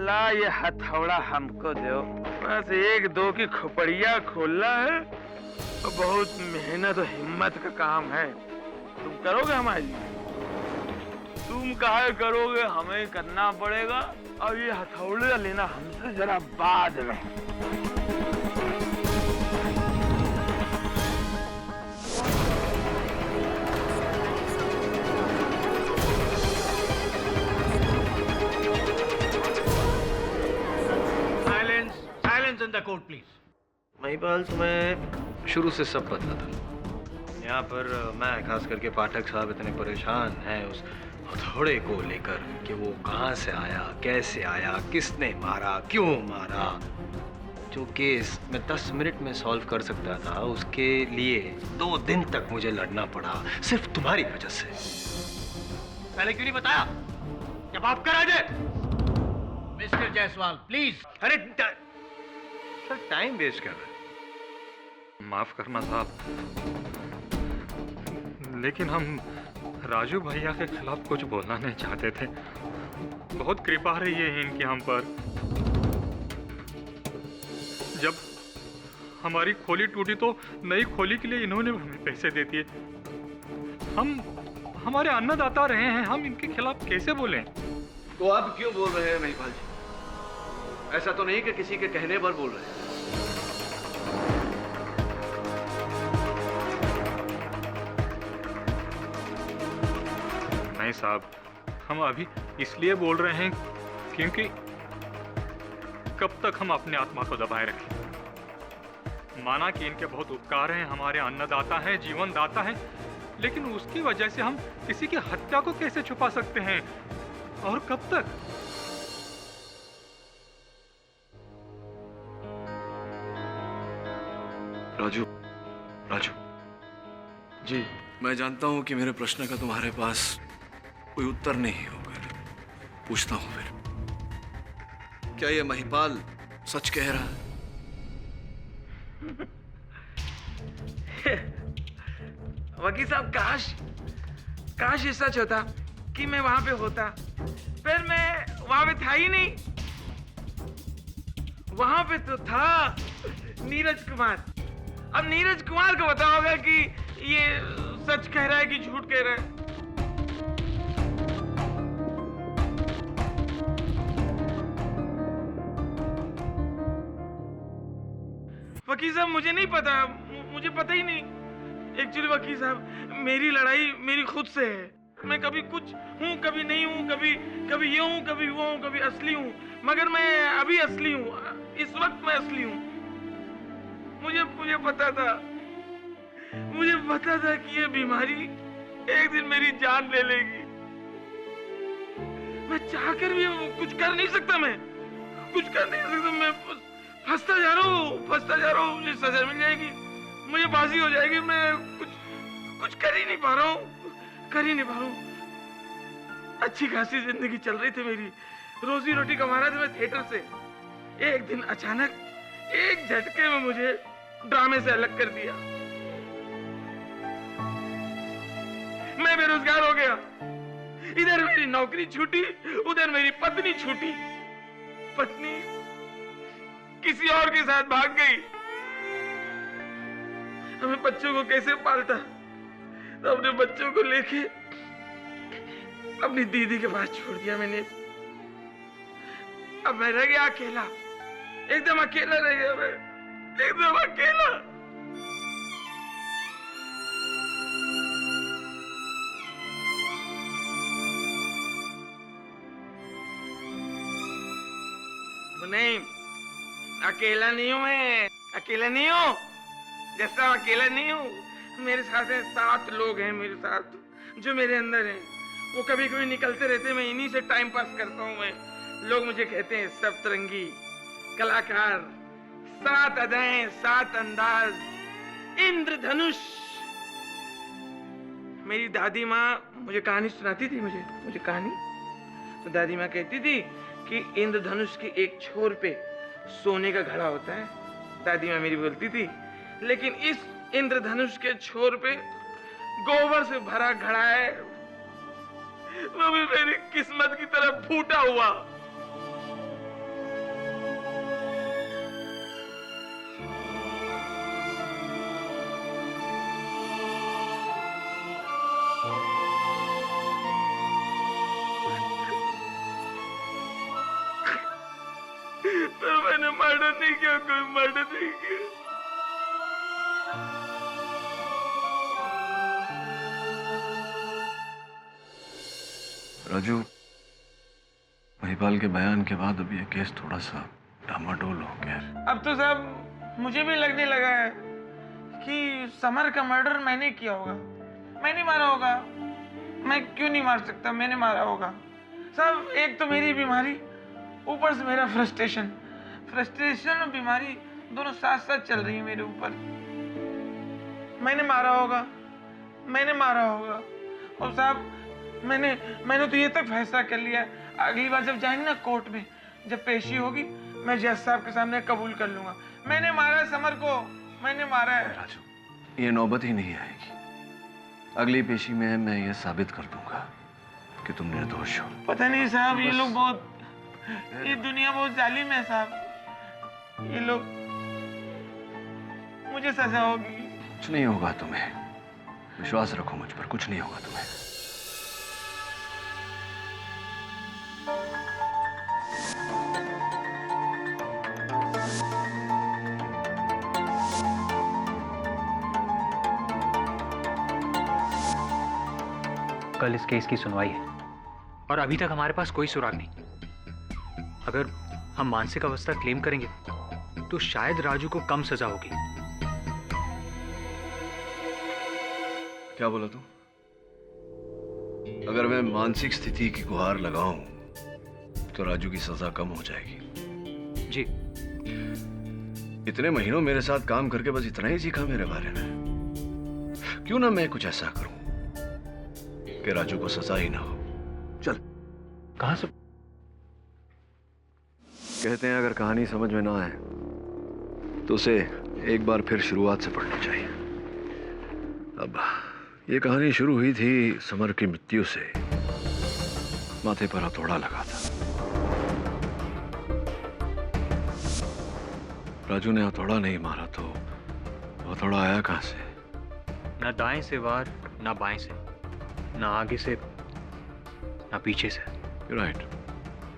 ला ये हथौड़ा हमको दो, बस एक दो की खोपड़िया खोलना है। बहुत मेहनत और हिम्मत का काम है। तुम करोगे हमारे लिए? तुम काहे करोगे, हमें करना पड़ेगा। और ये हथौड़ा लेना हमसे जरा बाद में। Silence in the court please. Mahipal, तुम्हें शुरू से सब पता था। यहाँ पर मैं खास करके पाठक साहब इतने परेशान हैं उस हथौड़े को लेकर कि वो कहाँ से आया, कैसे आया, किसने मारा, क्यों मारा। जो केस मैं 10 मिनट में सॉल्व कर सकता था, उसके लिए 2 दिन तक मुझे लड़ना पड़ा, सिर्फ तुम्हारी वजह से। पहले क्यों नहीं बताया? जब आप करा दे। Mister Jaiswal please. अरे सर, टाइम वेस्ट कर रहे हैं। माफ करना साहब, लेकिन हम राजू भैया के खिलाफ कुछ बोलना नहीं चाहते थे। बहुत कृपा रही है इनकी हम पर। जब हमारी खोली टूटी तो नई खोली के लिए इन्होंने हमें पैसे दे दिए। हम हमारे अन्नदाता रहे हैं, हम इनके खिलाफ कैसे बोलें? तो आप क्यों बोल रहे हैं महिपाल जी? ऐसा तो नहीं कि किसी के कहने पर बोल रहे हैं। नहीं साहब, हम अभी इसलिए बोल रहे हैं क्योंकि कब तक हम अपने आत्मा को दबाए रखें। माना कि इनके बहुत उपकार हैं, हमारे अन्नदाता हैं, जीवन दाता हैं, लेकिन उसकी वजह से हम किसी की हत्या को कैसे छुपा सकते हैं और कब तक? राजू, राजू जी, मैं जानता हूं कि मेरे प्रश्न का तुम्हारे पास कोई उत्तर नहीं होगा। पूछता हूं फिर, क्या ये महिपाल सच कह रहा है? वकील साहब, काश ये सच होता कि मैं वहां पे होता। पर मैं वहां पे था ही नहीं। वहां पे तो था नीरज कुमार। अब नीरज कुमार को पता होगा कि ये सच कह रहा है कि झूठ कह रहा है। वकील साहब, मुझे नहीं पता, मुझे पता ही नहीं। एक्चुअली वकील साहब, मेरी लड़ाई मेरी खुद से है। मैं कभी कुछ हूँ, कभी नहीं हूँ, कभी ये हूँ, कभी वो हूँ, कभी असली हूँ। मगर मैं अभी असली हूँ, इस वक्त मैं असली हूँ। मुझे पता था कि ये बीमारी एक दिन मेरी जान ले लेगी। मैं चाहकर भी कुछ कर नहीं सकता। मैं फंसता जा रहा हूँ। मुझे सजा मिल जाएगी, मुझे फांसी हो जाएगी। मैं कुछ कर ही नहीं पा रहा हूँ। अच्छी खासी जिंदगी चल रही थी मेरी, रोजी रोटी कमा रहा था मैं थिएटर से। एक दिन अचानक एक झटके में मुझे ड्रामे से अलग कर दिया। मैं बेरोजगार हो गया। इधर मेरी नौकरी छूटी, उधर मेरी पत्नी छूटी। पत्नी किसी और के साथ भाग गई। हमें बच्चों को कैसे पालता, तो अपने बच्चों को लेके अपनी दीदी के पास छोड़ दिया मैंने। अब मैं रह गया अकेला, एकदम अकेला रह गया मैं, एकदम अकेला। नहीं, अकेला नहीं हूं मैं, अकेला नहीं हूं, जैसा अकेला नहीं हूं। मेरे साथ है 7 लोग हैं मेरे साथ, जो मेरे अंदर हैं। वो कभी कभी निकलते रहते, मैं इन्हीं से टाइम पास करता हूं मैं। लोग मुझे कहते हैं सप्तरंगी कलाकार, 7 अदाएं, 7 अंदाज, इंद्रधनुष। मेरी दादी माँ मुझे कहानी सुनाती थी, मुझे कहानी। तो दादी माँ कहती थी कि इंद्रधनुष के एक छोर पे सोने का घड़ा होता है, दादी माँ मेरी बोलती थी। लेकिन इस इंद्रधनुष के छोर पे गोबर से भरा घड़ा है, वो भी मेरी किस्मत की तरफ फूटा हुआ। तो मैंने मर्डर नहीं किया, कोई मर्डर नहीं किया। राजू, महिपाल के बयान के बाद अब ये केस थोड़ा सा डामाडोल हो गया है। अब तो साहब मुझे भी लगने लगा है कि समर का मर्डर मैंने किया होगा। मैंने मारा होगा, मैं क्यों नहीं मार सकता, मैंने मारा होगा। साहब एक तो मेरी बीमारी, ऊपर से मेरा फ्रस्ट्रेशन और बीमारी दोनों साथ साथ चल रही है मेरे ऊपर। मैंने मारा होगा, मैंने मारा होगा। और साहब मैंने तो ये तक फैसला कर लिया, अगली बार जब जाएंगे ना कोर्ट में, जब पेशी होगी, मैं जज साहब के सामने कबूल कर लूंगा, मैंने मारा है समर को, मैंने मारा है। राजू, ये नौबत ही नहीं आएगी। अगली पेशी में मैं ये साबित कर दूंगा कि तुम निर्दोष हो। पता नहीं साहब, ये लोग बहुत, ये दुनिया बहुत जालिम है साहब। ये लोग, मुझे सजा होगी। कुछ नहीं होगा तुम्हें, विश्वास रखो मुझ पर, कुछ नहीं होगा तुम्हें। कल इस केस की सुनवाई है और अभी तक हमारे पास कोई सुराग नहीं। अगर हम मानसिक अवस्था क्लेम करेंगे तो शायद राजू को कम सजा होगी। क्या बोला तू? अगर मैं मानसिक स्थिति की गुहार लगाऊं तो राजू की सजा कम हो जाएगी। जी। इतने महीनों मेरे साथ काम करके बस इतना ही सीखा मेरे बारे में। क्यों ना मैं कुछ ऐसा करूं कि राजू को सजा ही ना हो। चल। कहां से? कहते हैं अगर कहानी समझ में ना आए तो उसे एक बार फिर शुरुआत से पढ़नी चाहिए। अब ये कहानी शुरू हुई थी समर की मृत्यु से। माथे पर हथौड़ा लगा था। राजू ने हथौड़ा नहीं मारा तो हथौड़ा आया कहां से? ना दाएं से वार, ना बाएं से, ना आगे से, ना पीछे से। राइट।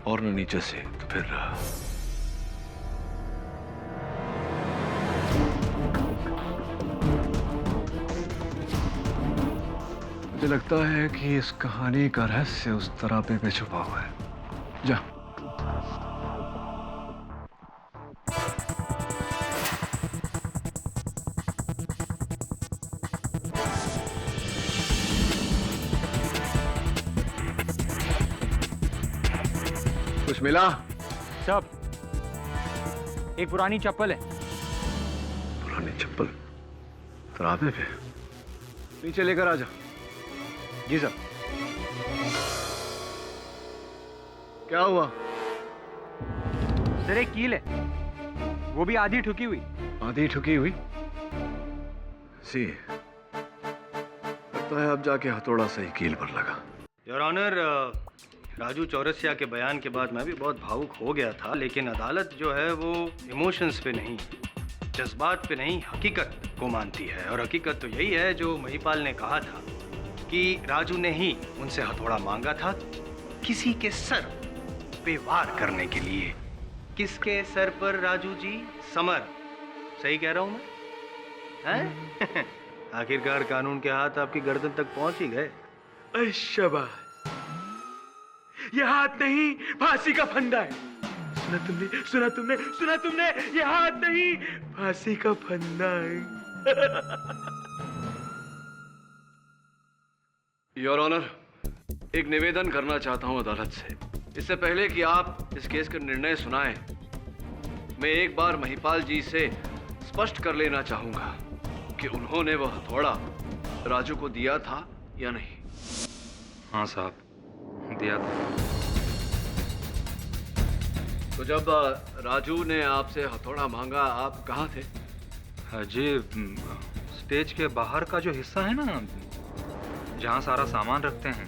और न नीचे से, तो फिर मुझे लगता है कि इस कहानी का रहस्य उस तरापे पे छुपा हुआ है। जा। कुछ मिला? सब। एक पुरानी चप्पल है। पुरानी चप्पल? तरापे पे? नीचे लेकर आ जा। जी सर। क्या हुआ? सर एक कील है, वो भी आधी ठुकी हुई। आधी ठुकी हुई? सी, लगता है अब जाके हथौड़ा सही कील पर लगा। योर ऑनर, राजू चौरसिया के बयान के बाद मैं भी बहुत भावुक हो गया था, लेकिन अदालत जो है वो इमोशंस पे नहीं, जज्बात पे नहीं, हकीकत, को मानती है, और हकीकत तो यही है जो महिपाल ने कहा था कि राजू ने ही उनसे हथौड़ा मांगा था किसी के सर पे वार करने के लिए। किसके सर पर राजू जी? समर। सही कह रहा हूं मैं? हैं? आखिरकार कानून के हाथ आपकी गर्दन तक पहुंच ही गए। शाबाश, ये हाथ नहीं फांसी का फंदा है। सुना तुमने, सुना तुमने, सुना तुमने, ये हाथ नहीं फांसी का फंदा है। योर ऑनर, एक निवेदन करना चाहता हूं अदालत से। इससे पहले कि आप इस केस का निर्णय सुनाएं, मैं एक बार महिपाल जी से स्पष्ट कर लेना चाहूंगा कि उन्होंने वह हथौड़ा राजू को दिया था या नहीं। हाँ साहब, दिया था। तो जब राजू ने आपसे हथौड़ा मांगा, आप कहाँ थे? जी, स्टेज के बाहर का जो हिस्सा है ना, जहाँ सारा सामान रखते हैं,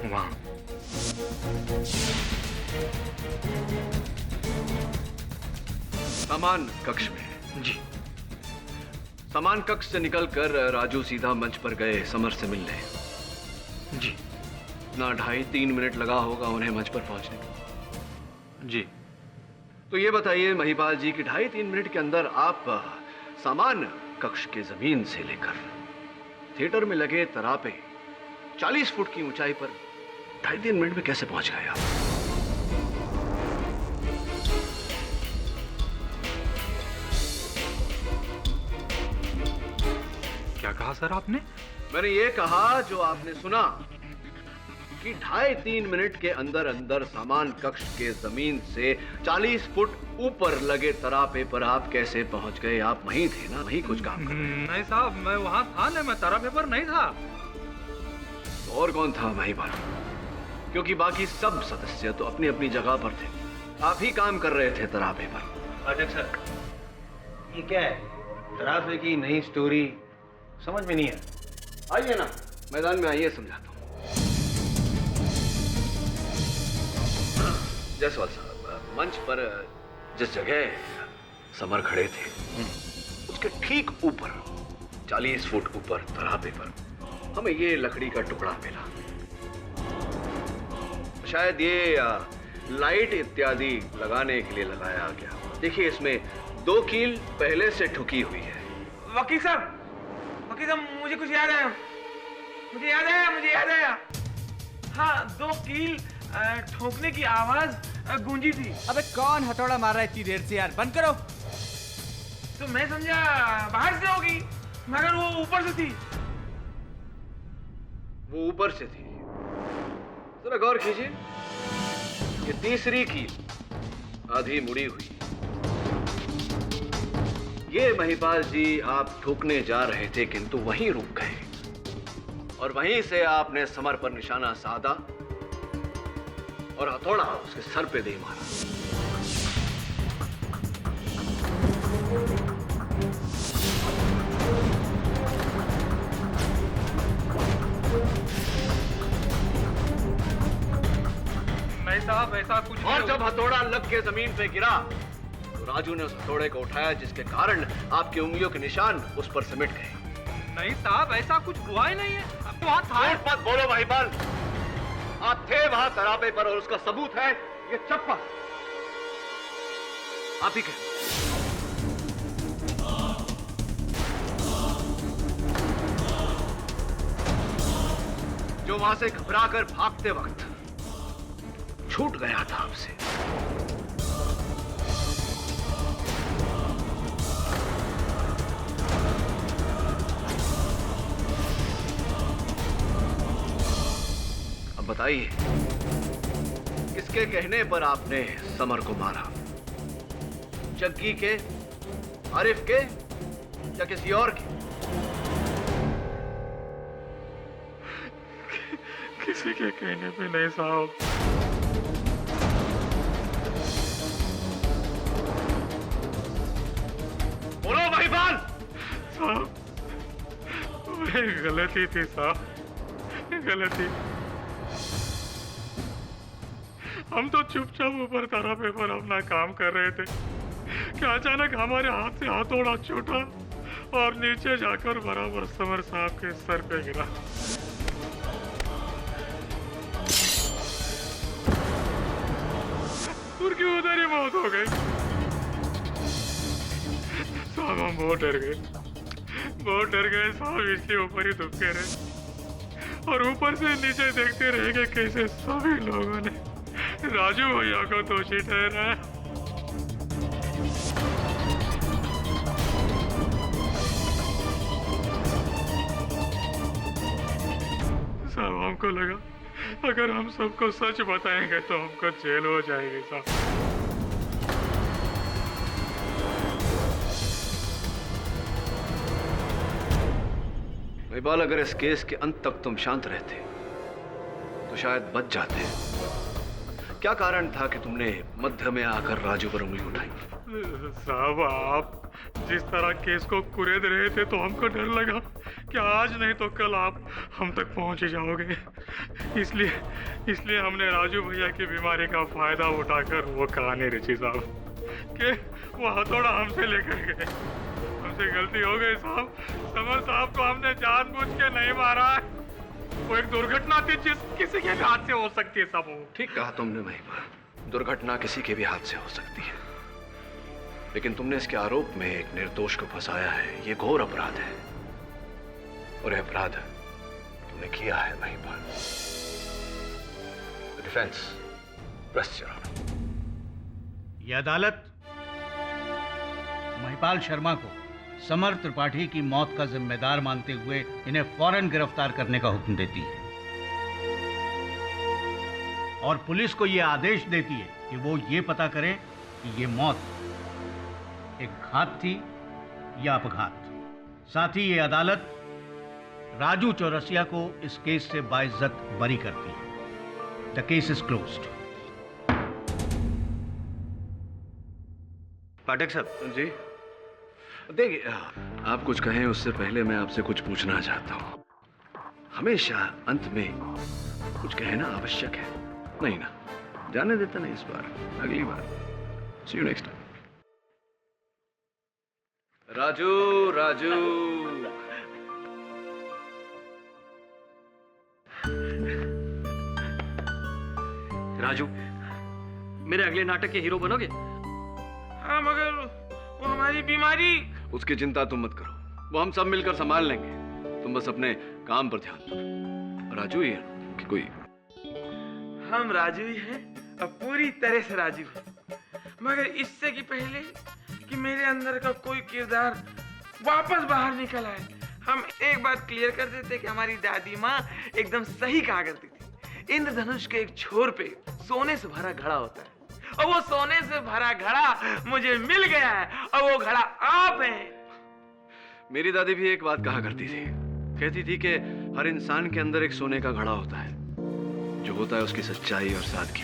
वहाँ। सामान कक्ष में? जी। सामान कक्ष से निकलकर राजू सीधा मंच पर गए समर से मिलने। जी। ना 2.5-3 मिनट लगा होगा उन्हें मंच पर पहुंचने में। जी। तो ये बताइए महिपाल जी कि 2.5-3 मिनट के अंदर आप सामान कक्ष के जमीन से लेकर थिएटर में लगे तरापे 40 फुट की ऊंचाई पर 2.5-3 मिनट में कैसे पहुंच गए आप? क्या कहा सर आपने? मैंने ये कहा जो आपने सुना कि 2.5-3 मिनट के अंदर अंदर सामान कक्ष के जमीन से 40 फुट ऊपर लगे तरापे पर आप कैसे पहुंच गए? आप वहीं थे ना, वहीं कुछ काम कर रहे? नहीं साहब, मैं वहां था नहीं, मैं तरापे पर नहीं था। तो और कौन था महिपाल? क्योंकि बाकी सब सदस्य तो अपनी अपनी जगह पर थे, आप ही काम कर रहे थे तरापे पर। अध्यक्ष सर, ये क्या है? तरापे की नई स्टोरी समझ में नहीं है। आइए ना, मैदान में आइए, समझाता हूँ। जायसवाल साहब, मंच पर जिस जगह समर खड़े थे उसके ठीक ऊपर 40 फुट ऊपर तरापे पर हमें ये लकड़ी का टुकड़ा मिला। शायद ये लाइट इत्यादि लगाने के लिए लगाया गया। देखिए, इसमें 2 कील पहले से ठुकी हुई है। वकील साहब, मुझे कुछ याद आया, मुझे याद आया। हाँ, 2 कील ठोकने की आवाज गूंजी थी। अबे कौन हथौड़ा मार रहा है इतनी देर से यार? बंद करो। तो मैं समझा बाहर से होगी, मगर वो ऊपर से थी। वो ऊपर से थी? जरा गौर कीजिए, ये तीसरी कील आधी मुड़ी हुई। ये महिपाल जी आप ठोकने जा रहे थे, किंतु वहीं रुक गए और वहीं से आपने समर पर निशाना साधा और हथौड़ा उसके सर पे दे मारा। नहीं साहब, ऐसा कुछ और जब हथौड़ा लग के जमीन पे गिरा तो राजू ने उस हथौड़े को उठाया, जिसके कारण आपकी उंगलियों के निशान उस पर सिमट गए। नहीं साहब, ऐसा कुछ हुआ ही नहीं है। अब वहां था। झूठ मत बोलो महिपाल, आप थे वहां तरापे पर और उसका सबूत है ये चप्पल। आप ही कहें। जो वहां से घबराकर भागते वक्त छूट गया था आपसे। अब बताइए, किसके कहने पर आपने समर को मारा? जग्गी के, आरिफ के या किसी और के? किसी के कहने पे नहीं साहब। बोलो महिपाल। साहब, गलती थी साहब, गलती। हम तो चुपचाप ऊपर तरापे पर अपना काम कर रहे थे कि अचानक हमारे हाथ से हथौड़ा छूटा और नीचे जाकर बराबर समर साहब के सर पे गिरा। उनकी उधर ही मौत हो गई। साहब हम बहुत डर गए साहब, इसके ऊपर ही दुबके रहे और ऊपर से नीचे देखते रहे कि कैसे सभी लोगों ने राजू भैया को दोषी ठहराया। साहब हमको लगा अगर हम सबको सच बताएंगे तो हमको जेल हो जाएगी साहब। महिपाल, अगर इस केस के अंत तक तुम शांत रहते तो शायद बच जाते। क्या कारण था कि तुमने मध्य में आकर राजू पर उंगली उठाई? साहब आप जिस तरह केस को कुरेद रहे थे तो हमको डर लगा कि आज नहीं तो कल आप हम तक पहुंच ही जाओगे। इसलिए हमने राजू भैया की बीमारी का फायदा उठाकर वो कहानी रची साहब कि वो हथौड़ा हमसे लेकर गए। हमसे गलती हो गई साहब। समर साहब को हमने जानबूझ के नहीं मारा है। वो एक दुर्घटना थी जिस किसी के हाथ से हो सकती है साहब। ठीक कहा तुमने महिपाल, दुर्घटना किसी के भी हाथ से हो सकती है, लेकिन तुमने इसके आरोप में एक निर्दोष को फंसाया है। ये घोर अपराध है और यह अपराध तुमने किया है Mahipal. Defence, press your honour. यह अदालत महिपाल शर्मा को समर त्रिपाठी की मौत का जिम्मेदार मानते हुए इन्हें फौरन गिरफ्तार करने का हुक्म देती है और पुलिस को यह आदेश देती है कि वो ये पता करे कि ये मौत एक घात थी या अपघात। साथ ही ये अदालत राजू चौरसिया को इस केस से बाइज्जत बरी करती है। The case is closed. Pathak साहब जी, देखिए आप कुछ कहें उससे पहले मैं आपसे कुछ पूछना चाहता हूँ। हमेशा अंत में कुछ कहना आवश्यक है नहीं ना? जाने देता नहीं इस बार, अगली बार। See you next time. Raju Raju Raju, मेरे अगले नाटक के हीरो बनोगे? हाँ, मगर वो हमारी बीमारी। उसकी चिंता तुम मत करो, वो हम सब मिलकर संभाल लेंगे। तुम बस अपने काम पर ध्यान दो। राजू ही है कि कोई? हम राजू ही हैं और पूरी तरह से राजू हैं। मगर इससे कि पहले कि मेरे अंदर का कोई किरदार वापस बाहर निकल आए, हम एक बात क्लियर कर देते कि हमारी दादी माँ एकदम सही कहा करती थी। इंद्रधनुष के एक छोर पे सोने से भरा घड़ा होता है और वो सोने से भरा घड़ा मुझे मिल गया है और वो घड़ा आप हैं। मेरी दादी भी एक बात कहा करती थी, कहती थी कि हर इंसान के अंदर एक सोने का घड़ा होता है, जो होता है उसकी सच्चाई और सादगी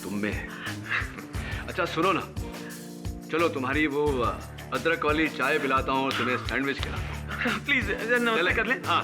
तुम में है। अच्छा सुनो ना, चलो तुम्हारी वो अदरक वाली चाय पिलाता हूँ और तुम्हें सैंडविच खिलाता हूँ। प्लीज नमस्ते कर ले। हाँ